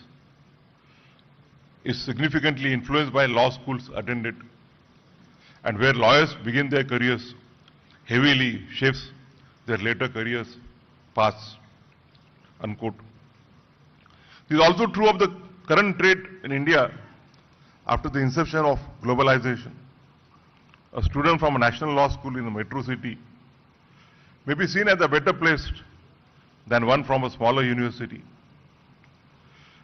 is significantly influenced by law schools attended, and where lawyers begin their careers heavily shapes their later careers paths, unquote. This is also true of the current trade in India after the inception of globalization. A student from a national law school in a metro city may be seen as a better placed than one from a smaller university.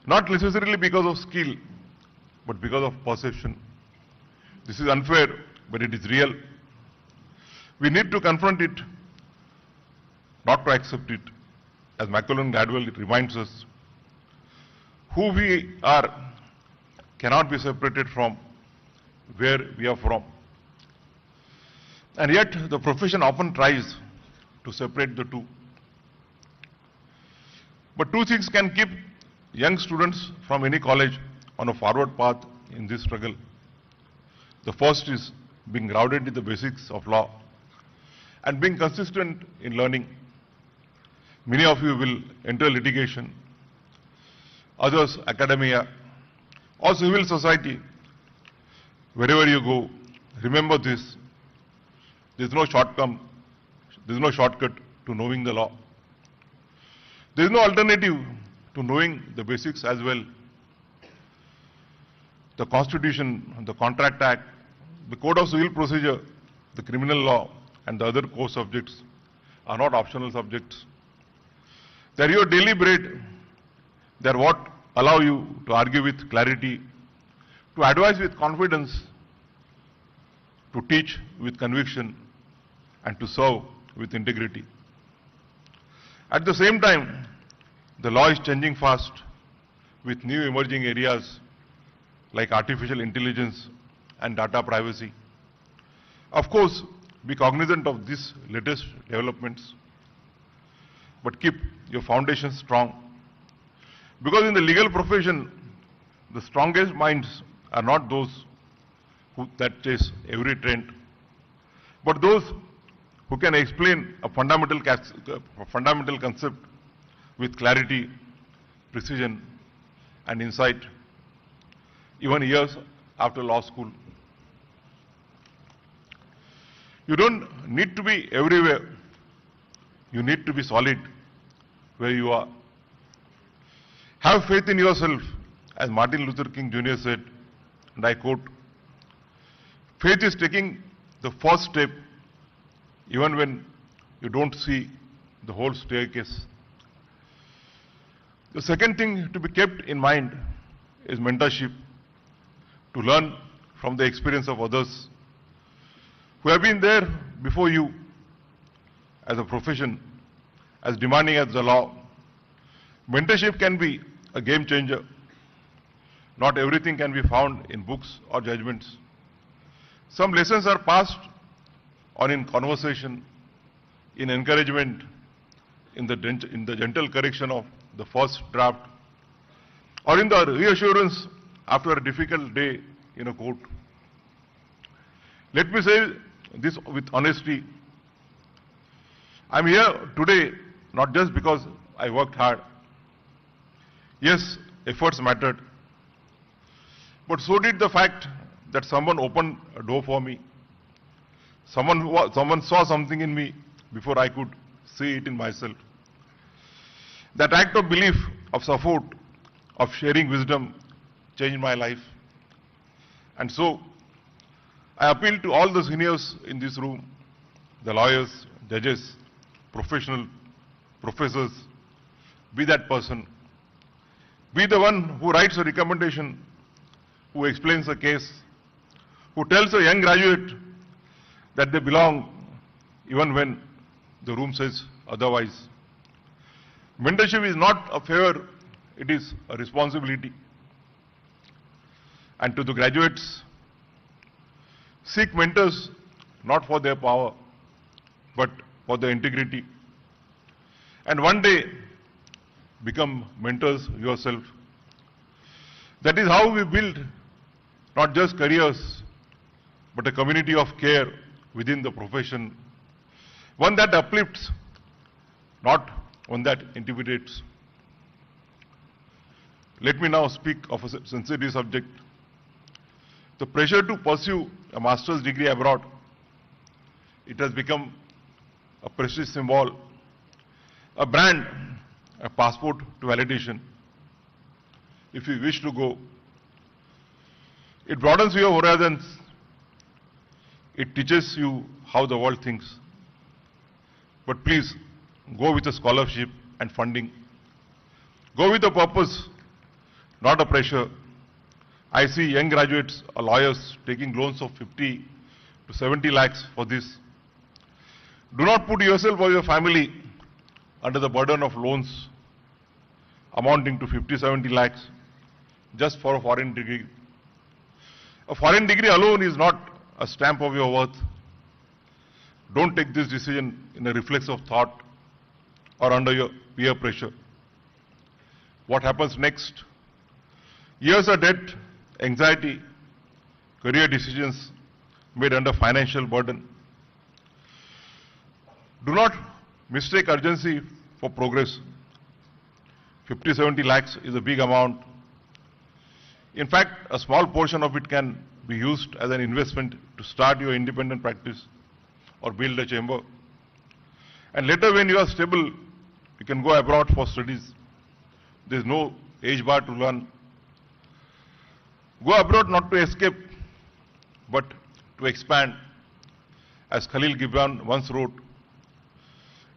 Not necessarily because of skill, but because of perception. This is unfair, but it is real. We need to confront it, not to accept it. As Malcolm Gladwell reminds us, who we are cannot be separated from where we are from. And yet, the profession often tries to separate the two. But two things can keep young students from any college on a forward path in this struggle. The first is being grounded in the basics of law and being consistent in learning. Many of you will enter litigation, others academia, or civil society. Wherever you go, remember this. There is no shortcut to knowing the law. There is no alternative to knowing the basics as well. The Constitution, the Contract Act, the Code of Civil Procedure, the criminal law, and the other core subjects are not optional subjects. They are your daily bread. They are what allow you to argue with clarity, to advise with confidence, to teach with conviction, and to serve with integrity. At the same time, the law is changing fast with new emerging areas like artificial intelligence and data privacy. Of course, be cognizant of these latest developments, but keep your foundation strong. Because in the legal profession, the strongest minds are not those that chase every trend, but those who can explain a fundamental concept with clarity, precision, and insight, even years after law school. You don't need to be everywhere. You need to be solid where you are. Have faith in yourself, as Martin Luther King Jr. said, and I quote, faith is taking the first step even when you don't see the whole staircase. The second thing to be kept in mind is mentorship, to learn from the experience of others who have been there before you as a profession, as demanding as the law. Mentorship can be a game changer. Not everything can be found in books or judgments. Some lessons are passed on in conversation, in encouragement, in the gentle correction of the first draft, or in the reassurance after a difficult day in a court. Let me say this with honesty. I'm here today not just because I worked hard. Yes, efforts mattered, but so did the fact that someone opened a door for me. Someone saw something in me before I could see it in myself. That act of belief, of support, of sharing wisdom changed my life. And so, I appeal to all the seniors in this room, the lawyers, judges, professionals, professors, be that person. Be the one who writes a recommendation, who explains a case, who tells a young graduate that they belong even when the room says otherwise. Mentorship is not a favor, it is a responsibility. And to the graduates, seek mentors not for their power, but for their integrity. And one day, become mentors yourself. That is how we build not just careers, but a community of care within the profession, one that uplifts, not one that intimidates. Let me now speak of a sensitive subject. The pressure to pursue a master's degree abroad. It has become a prestige symbol, a brand, a passport to validation. If you wish to go, it broadens your horizons. It teaches you how the world thinks. But please, go with a scholarship and funding. Go with a purpose, not a pressure. I see young graduates or lawyers taking loans of 50 to 70 lakhs for this. Do not put yourself or your family under the burden of loans amounting to 50-70 lakhs just for a foreign degree. A foreign degree alone is not a stamp of your worth. Don't take this decision in a reflex of thought or under your peer pressure. What happens next? Years of debt, anxiety, career decisions made under financial burden. Do not mistake urgency for progress. 50-70 lakhs is a big amount. In fact, a small portion of it can be used as an investment to start your independent practice or build a chamber. And later, when you are stable, you can go abroad for studies. There is no age bar to learn. Go abroad not to escape, but to expand. As Khalil Gibran once wrote,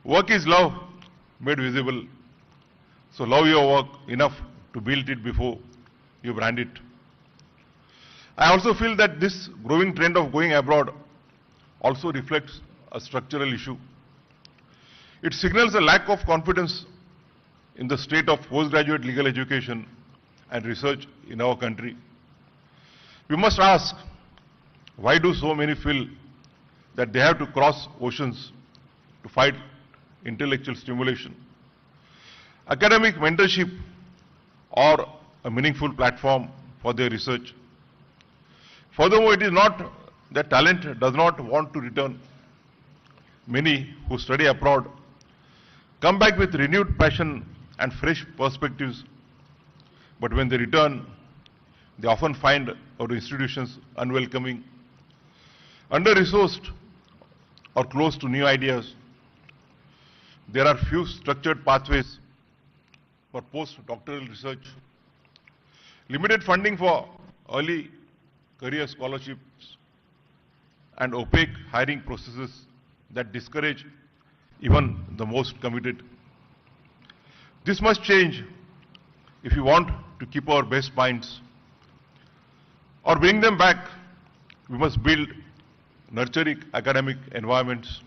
work is love made visible. So love your work enough to build it before you brand it. I also feel that this growing trend of going abroad also reflects a structural issue. It signals a lack of confidence in the state of postgraduate legal education and research in our country. We must ask, why do so many feel that they have to cross oceans to fight intellectual stimulation, academic mentorship, or a meaningful platform for their research? Furthermore, it is not that talent does not want to return. Many who study abroad come back with renewed passion and fresh perspectives, but when they return, they often find our institutions unwelcoming, under-resourced, or close to new ideas. There are few structured pathways for post-doctoral research, limited funding for early career scholarships, and opaque hiring processes that discourage even the most committed. This must change if we want to keep our best minds or bring them back. We must build nurturing academic environments,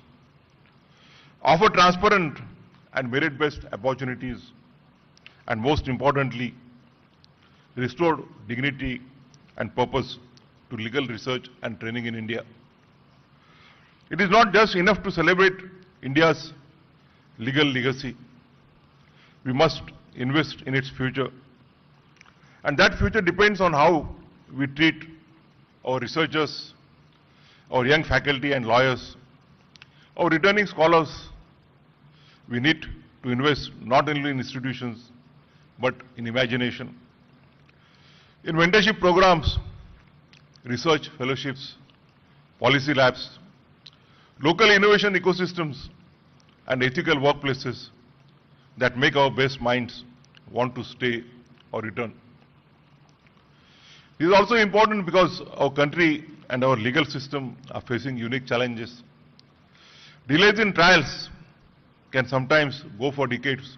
offer transparent and merit-based opportunities, and most importantly, restore dignity and purpose to legal research and training in India. It is not just enough to celebrate India's legal legacy. We must invest in its future. And that future depends on how we treat our researchers, our young faculty and lawyers, our returning scholars. We need to invest not only in institutions, but in imagination, in mentorship programs, research fellowships, policy labs, local innovation ecosystems, and ethical workplaces that make our best minds want to stay or return. This is also important because our country and our legal system are facing unique challenges. Delays in trials can sometimes go for decades.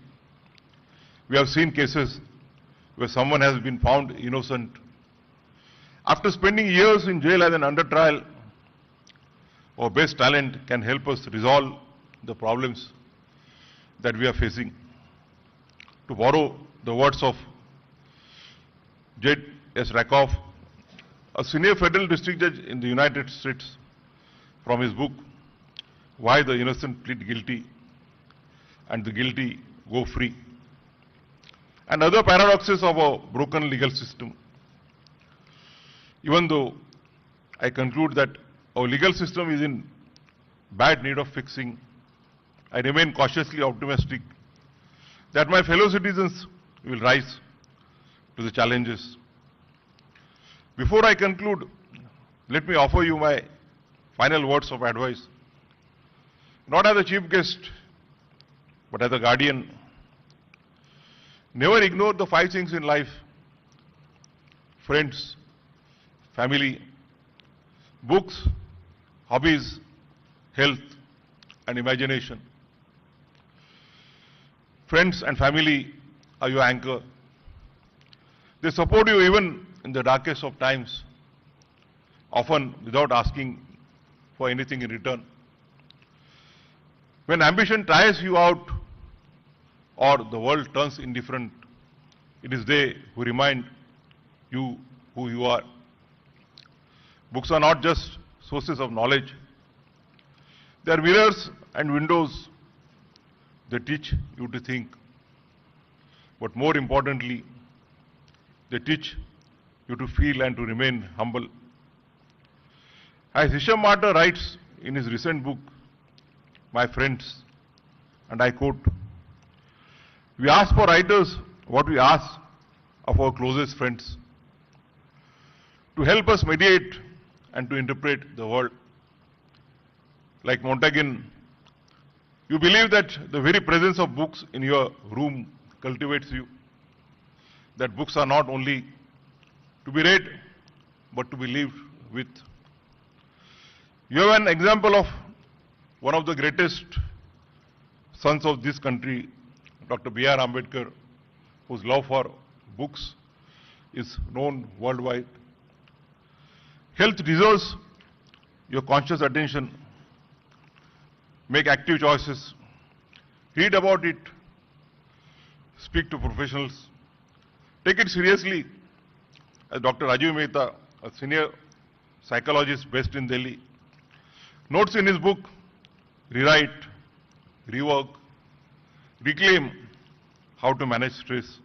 We have seen cases where someone has been found innocent. After spending years in jail as an under trial, our best talent can help us resolve the problems that we are facing. To borrow the words of J.S. Rakoff, a senior federal district judge in the United States, from his book, Why the Innocent Plead Guilty and the Guilty Go Free, and other paradoxes of our broken legal system. Even though I conclude that our legal system is in bad need of fixing. I remain cautiously optimistic that my fellow citizens will rise to the challenges. Before I conclude, let me offer you my final words of advice, not as a chief guest, but as a guardian. Never ignore the 5 things in life: friends, family, books, hobbies, health, and imagination. Friends and family are your anchor. They support you even in the darkest of times, often without asking for anything in return. When ambition tires you out or the world turns indifferent, it is they who remind you who you are. Books are not just sources of knowledge. They are mirrors and windows. They teach you to think. But more importantly, they teach you to feel and to remain humble. As Shamirpet writes in his recent book, My Friends, and I quote, "We ask for writers what we ask of our closest friends, to help us mediate and to interpret the world." Like Montaigne, you believe that the very presence of books in your room cultivates you, that books are not only to be read, but to be lived with. You have an example of one of the greatest sons of this country, Dr. B.R. Ambedkar, whose love for books is known worldwide. Health deserves your conscious attention. Make active choices. Read about it. Speak to professionals. Take it seriously. As Dr. Rajiv Mehta, a senior psychologist based in Delhi, notes in his book, Rewrite, Rework, Reclaim, How to Manage Stress.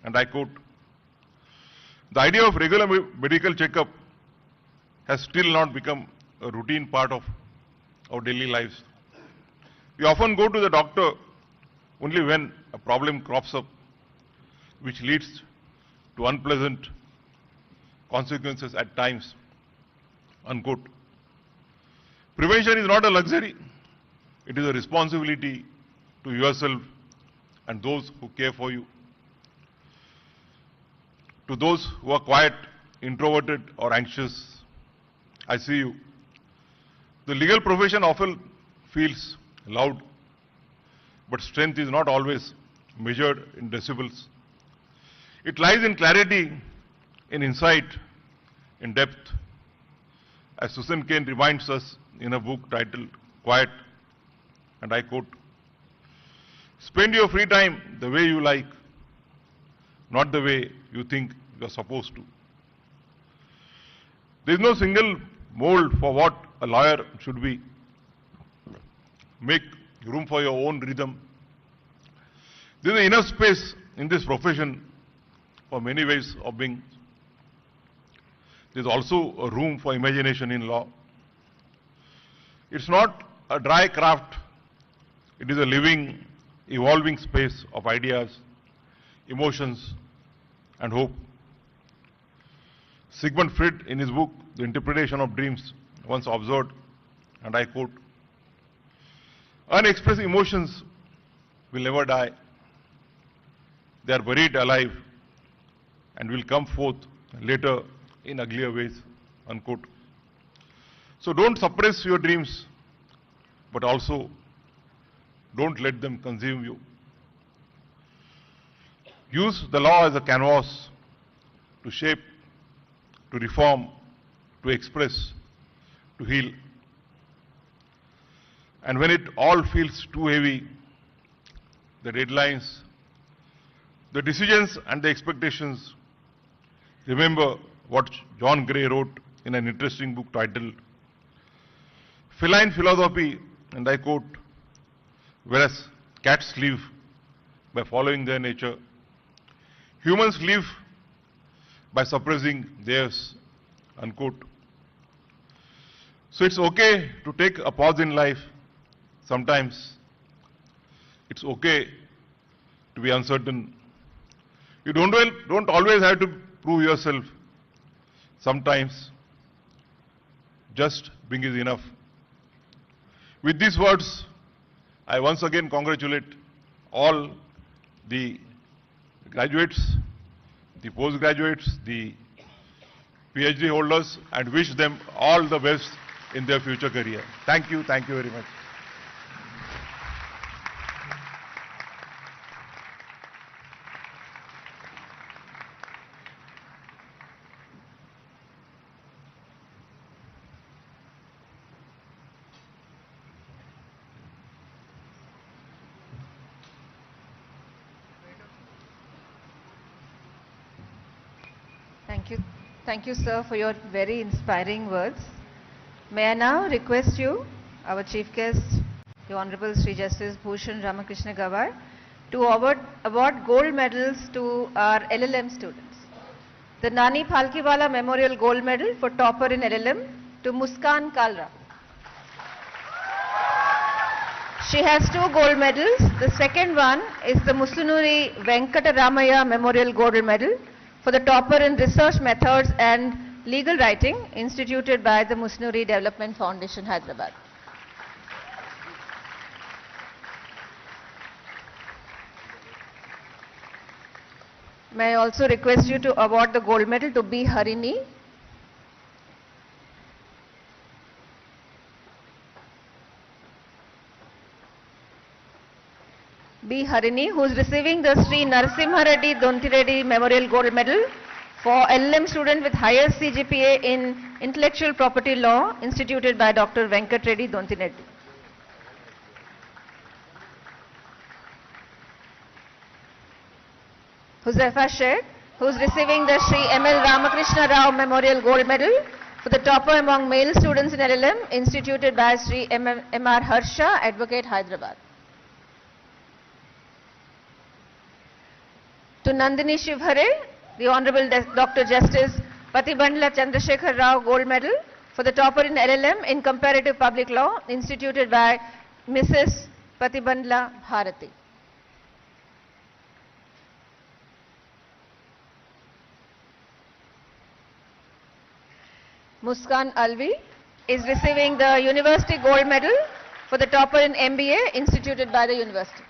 And I quote, "The idea of regular medical checkup has still not become a routine part of our daily lives. We often go to the doctor only when a problem crops up, which leads to unpleasant consequences at times." Unquote. Prevention is not a luxury. It is a responsibility to yourself and those who care for you. To those who are quiet, introverted, or anxious, I see you. The legal profession often feels loud, but strength is not always measured in decibels. It lies in clarity, in insight, in depth. As Susan Cain reminds us in a book titled Quiet, and I quote, "Spend your free time the way you like, not the way you think you are supposed to." There is no single mold for what a lawyer should be. Make room for your own rhythm. There is enough space in this profession for many ways of being. There is also a room for imagination in law. It's not a dry craft. It is a living, evolving space of ideas, emotions, and hope. Sigmund Freud, in his book, The Interpretation of Dreams, once observed, and I quote, "Unexpressed emotions will never die. They are buried alive and will come forth later in uglier ways." Unquote. So don't suppress your dreams, but also don't let them consume you. Use the law as a canvas to shape, to reform, to express, to heal. And when it all feels too heavy, the deadlines, the decisions and the expectations, remember what John Gray wrote in an interesting book titled Feline Philosophy, and I quote, "Whereas cats live by following their nature, humans live by suppressing theirs." Unquote. So it's okay to take a pause in life sometimes. It's okay to be uncertain. You don't always have to prove yourself. Sometimes just being is enough. With these words, I once again congratulate all the graduates, the postgraduates, the PhD holders, and wish them all the best in their future career. Thank you very much. Thank you, sir, for your very inspiring words. May I now request you, our chief guest, the Honorable Sri Justice Bhushan Ramakrishna Gavai, to award gold medals to our LLM students. The Nani Phalkiwala Memorial Gold Medal for topper in LLM to Muskan Kalra. She has 2 gold medals. The second one is the Musunuri Venkataramaya Memorial Gold Medal for the topper in research methods and legal writing instituted by the Musunuri Development Foundation, Hyderabad. May I also request you to award the gold medal to B. Harini. B. Harini, who is receiving the Sri Narasimha Reddy Dontireddy Memorial Gold Medal for LLM student with highest CGPA in Intellectual Property Law instituted by Dr. Venkat Reddy Dontireddy. Huzefa Sheikh, who is receiving the Sri M.L. Ramakrishna Rao Memorial Gold Medal for the topper among male students in LLM instituted by Sri M.R. Harsha, Advocate, Hyderabad. To Nandini Shivhare, the Honorable Dr. Justice Patibandla Chandrasekhar Rao Gold Medal for the topper in LLM in Comparative Public Law instituted by Mrs. Patibandla Bharati. Muskan Alvi is receiving the University Gold Medal for the topper in MBA instituted by the university.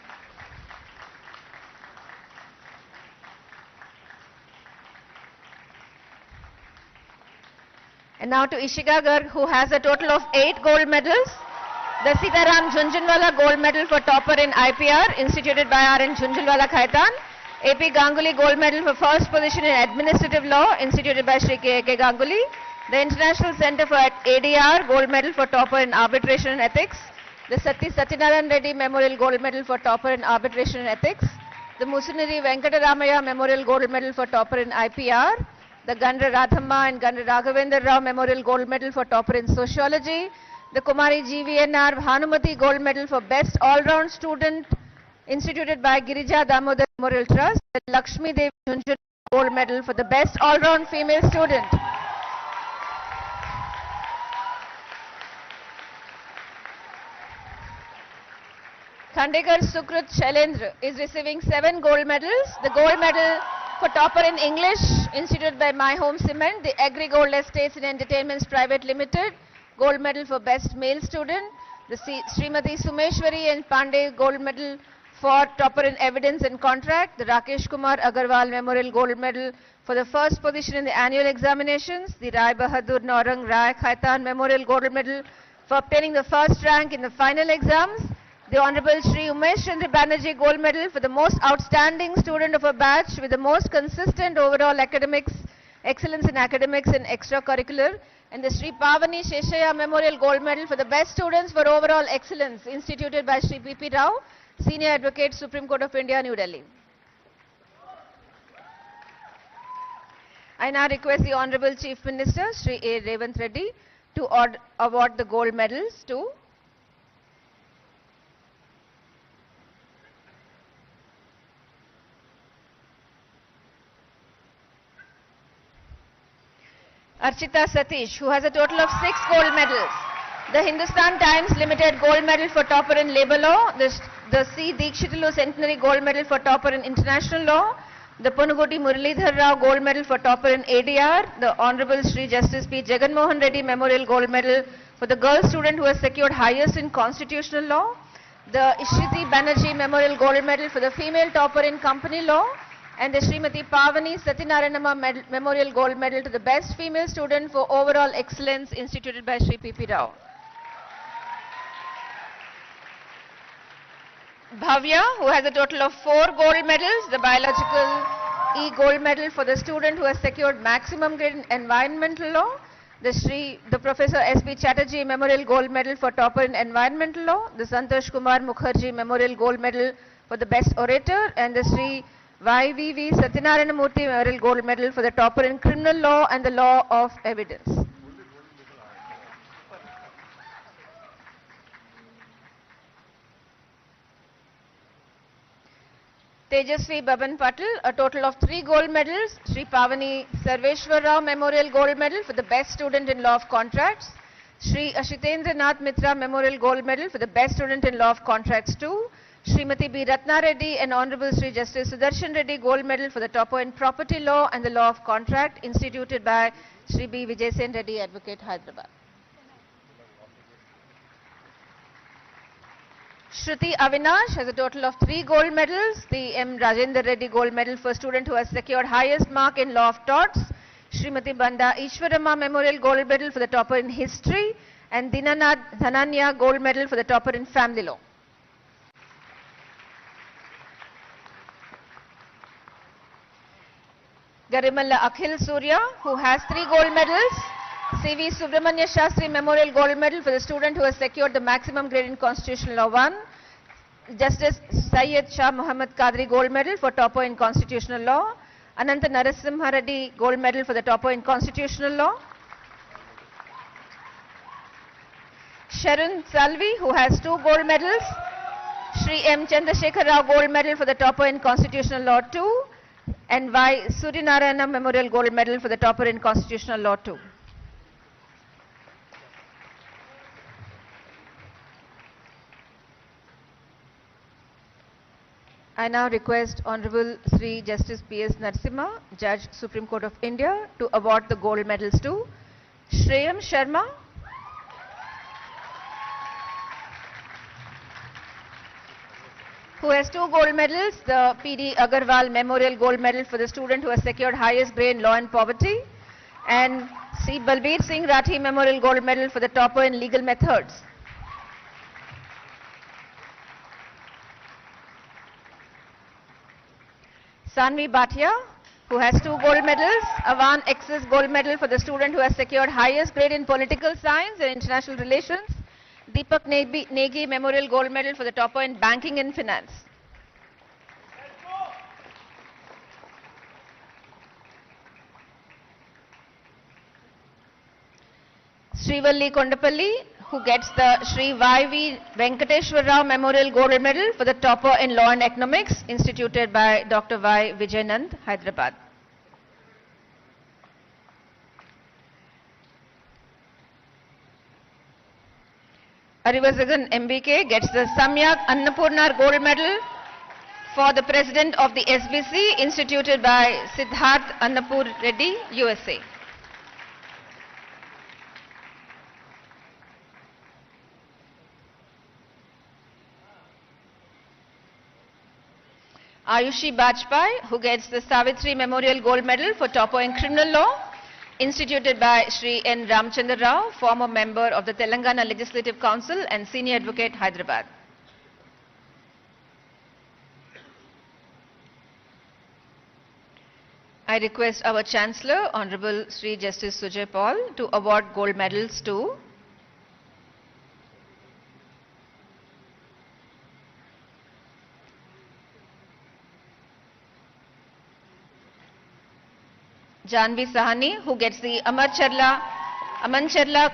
And now to Ishika Garg, who has a total of 8 gold medals. The Sitaram Jhunjhunwala Gold Medal for topper in IPR instituted by R.N. Jhunjhunwala Khaitan. AP Ganguly Gold Medal for first position in Administrative Law instituted by Shri K.A.K. Ganguly. The International Center for ADR Gold Medal for topper in Arbitration and Ethics. The Satyanarayan Reddy Memorial Gold Medal for topper in Arbitration and Ethics. The Musunuri Venkataramaya Memorial Gold Medal for topper in IPR. The Gandra Radhamma and Gandra Raghavendra Rao Memorial Gold Medal for topper in Sociology. The Kumari GVNR Bhanumati Gold Medal for Best All-Round Student instituted by Girija Damodar Memorial Trust. The Lakshmi Devi Jhunjhunwala Gold Medal for the Best All-Round Female Student. Khandekar Sukrut Shailendra is receiving 7 gold medals. The gold medal for topper in English instituted by My Home Cement. The Agri Gold Estates and Entertainments Private Limited Gold Medal for Best Male Student. The Srimati Sumeshwari and Pandey Gold Medal for topper in Evidence and Contract. The Rakesh Kumar Agarwal Memorial Gold Medal for the first position in the annual examinations. The Rai Bahadur Naurang Rai Khaitan Memorial Gold Medal for obtaining the first rank in the final exams. The Honorable Shri Umesh Chandra Banerjee Gold Medal for the most outstanding student of a batch with the most consistent overall academics, excellence in academics and extracurricular. And the Shri Pavani Sheshaya Memorial Gold Medal for the best students for overall excellence instituted by Shri P.P. Rao, Senior Advocate, Supreme Court of India, New Delhi. I now request the Honorable Chief Minister, Shri A. Revanth Reddy, to award the gold medals to Archita Satish, who has a total of 6 gold medals. The Hindustan Times Limited Gold Medal for topper in Labour Law, the C. Dikshitulu Centenary Gold Medal for topper in International Law, the Punugoti Muralidhar Rao Gold Medal for topper in ADR, the Honorable Sri Justice P. Jagan Mohan Reddy Memorial Gold Medal for the girl student who has secured highest in Constitutional Law, the Ishriti Banerjee Memorial Gold Medal for the female topper in Company Law, and the Srimati Pavani Satyanarayanama Memorial Gold Medal to the best female student for overall excellence instituted by Sri P.P. Rao. Bhavya, who has a total of 4 gold medals, the biological E gold medal for the student who has secured maximum grade in environmental law, the Professor S.P. Chatterjee Memorial Gold Medal for topper in environmental law, the Santosh Kumar Mukherjee Memorial Gold Medal for the best orator, and the Sri Y.V.V. Satyanarayana Murthy Memorial Gold Medal for the topper in criminal law and the law of evidence. Tejasvi Baban Patil, a total of 3 gold medals, Sri Pavani Sarveshwar Rao Memorial Gold Medal for the best student in law of contracts, Sri Ashitendra Nath Mitra Memorial Gold Medal for the best student in law of contracts 2, Srimati B. Ratna Reddy and Honorable Sri Justice Sudarshan Reddy Gold Medal for the topper in property law and the law of contract instituted by Sri B. Vijaysen Reddy Advocate, Hyderabad. Shruti Avinash has a total of 3 gold medals, the M. Rajendra Reddy Gold Medal for student who has secured highest mark in law of torts, Srimati Banda Ishwarama Memorial Gold Medal for the topper in history, and Dinanath Dhananya Gold Medal for the topper in family law. Garimalla Akhil Surya, who has 3 gold medals, C.V. Subramanya Shastri Memorial Gold Medal for the student who has secured the maximum grade in Constitutional Law 1. Justice Syed Shah Muhammad Qadri Gold Medal for topper in Constitutional Law. Ananta Narasimha Reddy Gold Medal for the topper in Constitutional Law. Sharon Salvi, who has 2 gold medals. Sri M. Chandrasekhar Rao Gold Medal for the topper in Constitutional Law 2. And Y. Surinarayana Memorial Gold Medal for the topper in Constitutional Law 2. I now request Honorable Sri Justice P.S. Narasimha, Judge, Supreme Court of India, to award the gold medals to Shreyam Sharma, who has 2 gold medals, the P.D. Agarwal Memorial Gold Medal for the student who has secured highest grade in law and poverty, and C. Balbir Singh Rathi Memorial Gold Medal for the topper in legal methods. Sanvi Bhatia, who has 2 gold medals, Avan Excess Gold Medal for the student who has secured highest grade in political science and international relations, Deepak Negi Memorial Gold Medal for the topper in banking and finance. Srivalli Kondapalli, who gets the Sri Y.V. Venkateshwar Rao Memorial Gold Medal for the topper in Law and Economics, instituted by Dr. Y. Vijayanand, Hyderabad. Arivasagan MBK gets the Samyak Annapurnar Gold Medal for the President of the SBC, instituted by Siddharth Annapur Reddy, USA. Ayushi Bajpai, who gets the Savitri Memorial Gold Medal for topper in criminal law, instituted by Sri N. Ramchandra Rao, former member of the Telangana Legislative Council and senior advocate, Hyderabad. I request our Chancellor, Honorable Sri Justice Sujay Paul, to award gold medals to Janvi Sahani, who gets the Amancharla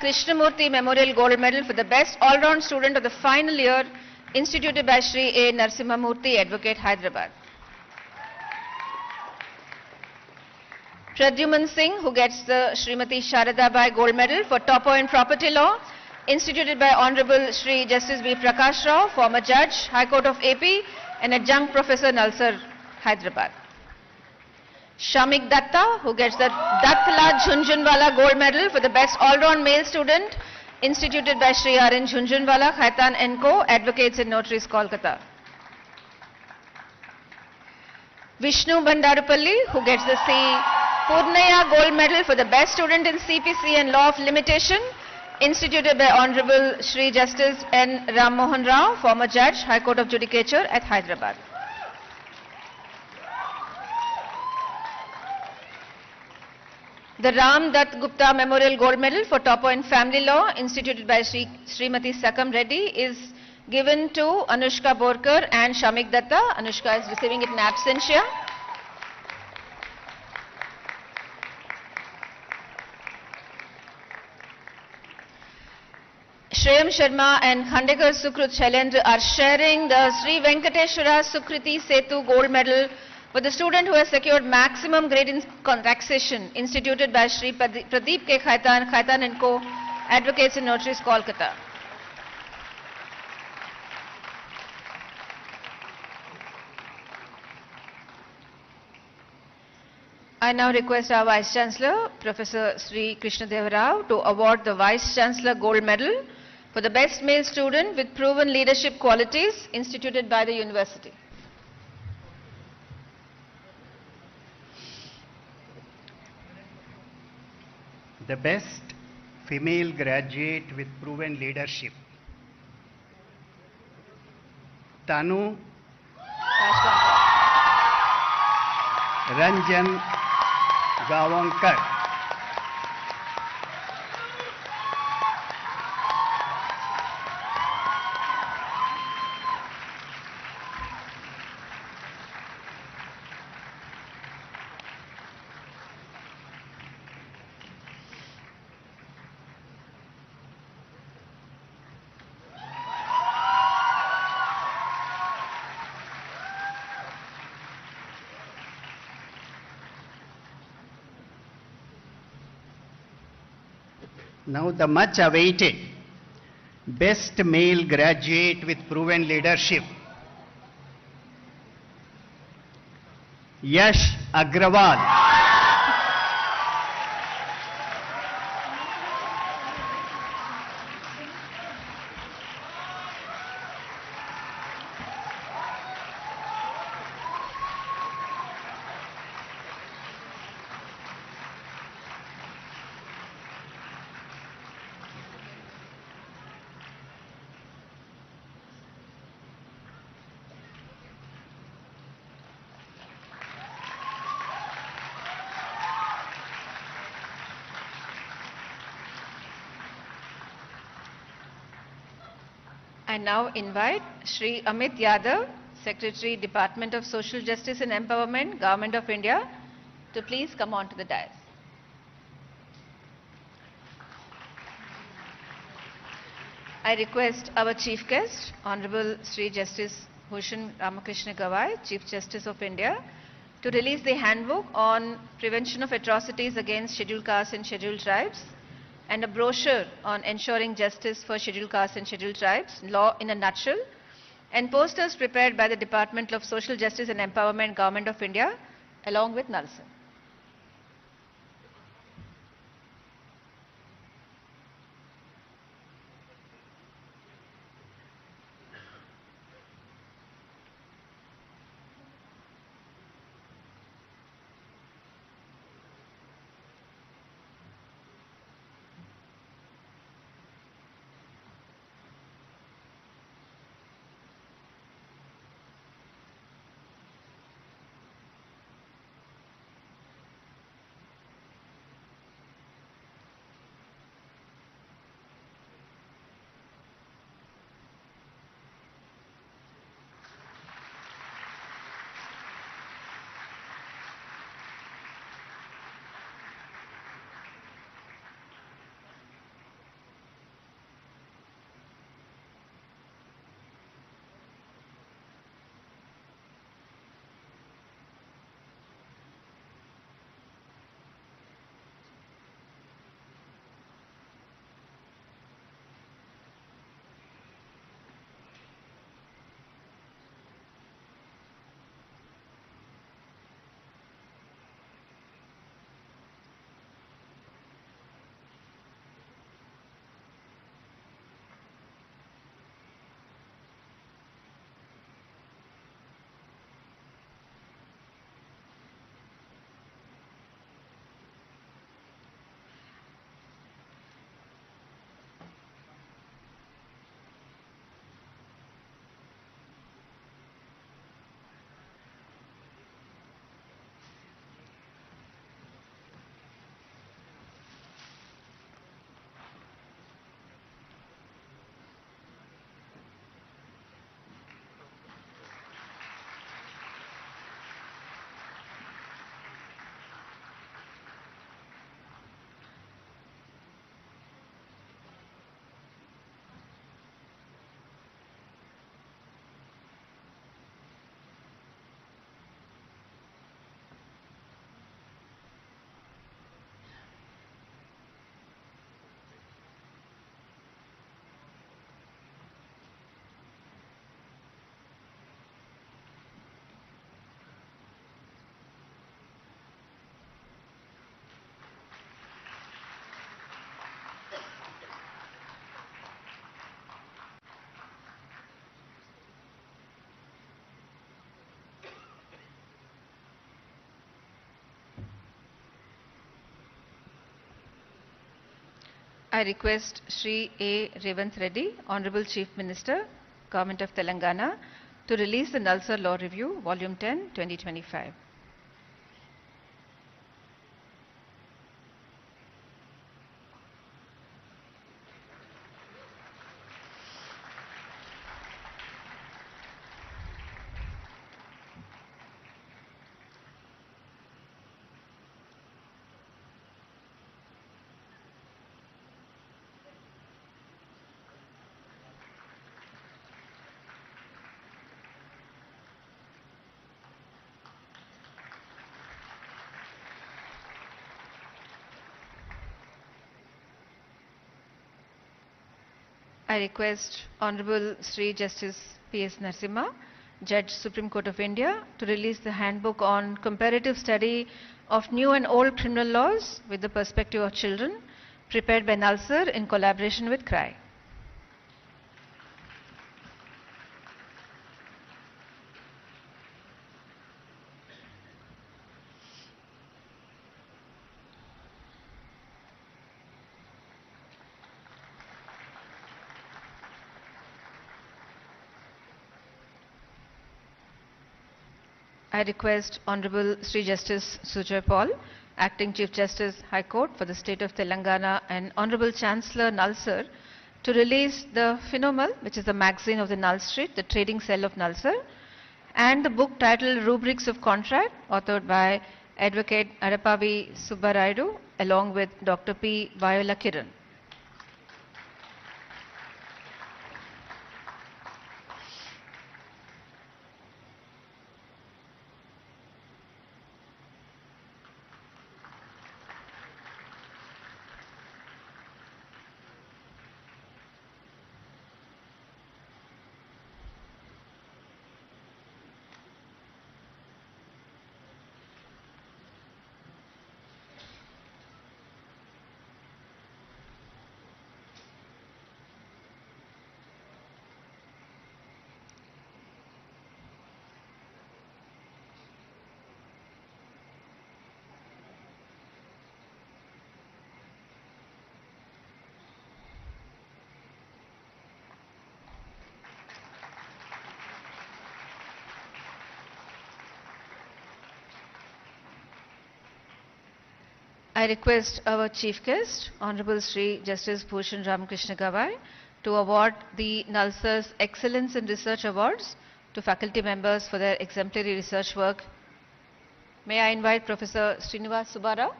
Krishnamurthy Memorial Gold Medal for the best all-round student of the final year, instituted by Sri A. Narasimhamurthy, Advocate, Hyderabad. Pradyuman Singh, who gets the Srimati Sharadabai Gold Medal for topper in property law, instituted by Honorable Shri Justice B. Prakash Rao, former Judge, High Court of AP and Adjunct Professor, NALSAR Hyderabad. Shamik Datta, who gets the Dattala Jhunjhunwala Gold Medal for the Best All-Round Male Student, instituted by Shri R.N. Jhunjhunwala, Khaitan & Co., Advocates and Notaries, Kolkata. Vishnu Bandarupalli, who gets the C. Purnaya Gold Medal for the Best Student in CPC and Law of Limitation, instituted by Honorable Shri Justice N. Ram Mohan Rao, former Judge, High Court of Judicature at Hyderabad. The Ram Dutt Gupta Memorial Gold Medal for Topper in Family Law, instituted by Srimati Sakam Reddy, is given to Anushka Borkar and Shamik Datta. Anushka is receiving it in absentia. Shreyam Sharma and Khandekar Sukrut Shailendra are sharing the Sri Venkateshwara Sukriti Setu Gold Medal for the student who has secured maximum grade in taxation, instituted by Shri Pradeep K. Khaitan, Khaitan & Co., Advocates and Notaries, Kolkata. I now request our Vice Chancellor, Professor Sri Krishna Deva Rao, to award the Vice Chancellor Gold Medal for the Best Male Student with Proven Leadership Qualities, instituted by the University. The Best Female Graduate with Proven Leadership, Tanu Ranjan Gavankar. Now the much awaited Best Male Graduate with Proven Leadership, Yash Agrawal. I now invite Shri Amit Yadav, Secretary, Department of Social Justice and Empowerment, Government of India, to please come on to the dais. I request our Chief Guest, Honorable Sri Justice Bhushan Ramakrishna Gavai, Chief Justice of India, to release the handbook on prevention of atrocities against scheduled castes and scheduled tribes, and a brochure on ensuring justice for scheduled castes and scheduled tribes, law in a nutshell, and posters prepared by the Department of Social Justice and Empowerment, Government of India, along with NALSAR. I request Shri A. Revanth Reddy, Honorable Chief Minister, Government of Telangana, to release the NALSAR Law Review, Volume 10, 2025. I request Honorable Sri Justice P.S. Narasimha, Judge Supreme Court of India, to release the handbook on comparative study of new and old criminal laws with the perspective of children, prepared by NALSAR in collaboration with CRI. I request Honorable Sri Justice Sujoy Paul, Acting Chief Justice, High Court for the State of Telangana, and Honorable Chancellor NALSAR to release the Phenomal, which is the magazine of the Null Street, the trading cell of NALSAR, and the book titled Rubrics of Contract, authored by Advocate Adapavi Subbarayadu, along with Dr. P. Viola Kiran. I request our Chief Guest, Honorable Sri Justice Bhushan Ramakrishna Gavai, to award the NALSAR's Excellence in Research Awards to faculty members for their exemplary research work. May I invite Professor Srinivas Subbarao?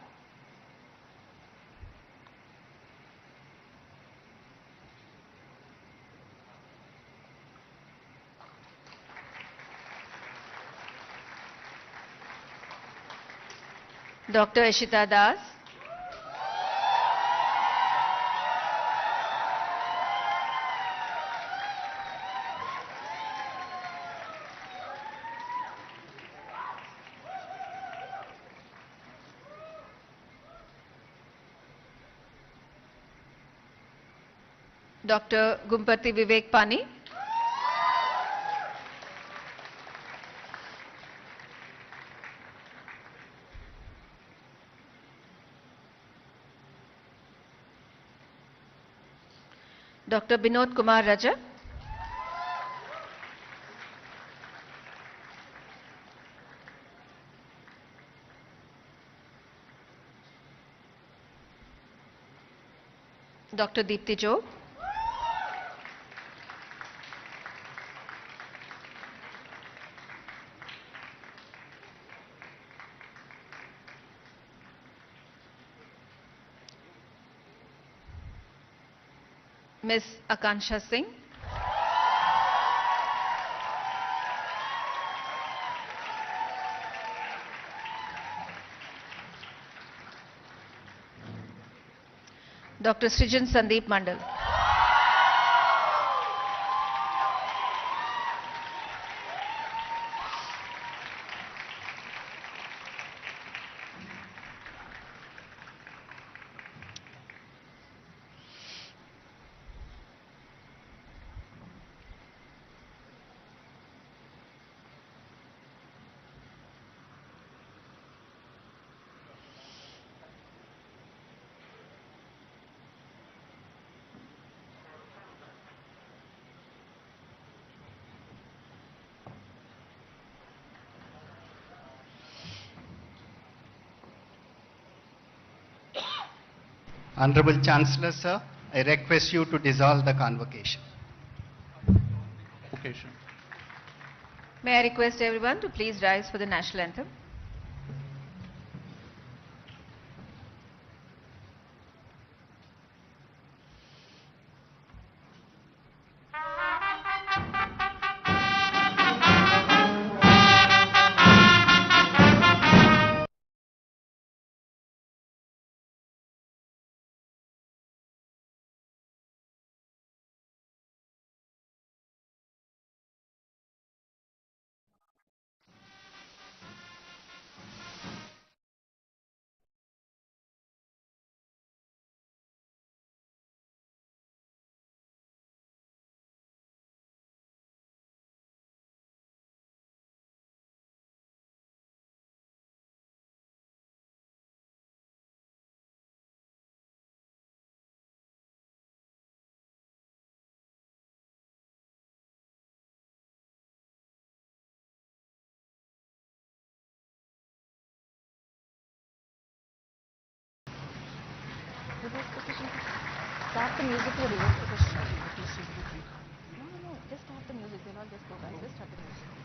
Dr. Ishita Das, Dr. Gumpati Vivek Pani, Dr. Binod Kumar Raja, Dr. Deepti Job, Ms. Akansha Singh, Dr. Srijan Sandeep Mandal, Honorable Chancellor, sir, I request you to dissolve the convocation. Convocation. May I request everyone to please rise for the national anthem. Start the music to reverse position. No, just start the music. We'll not just go back. Just start the music.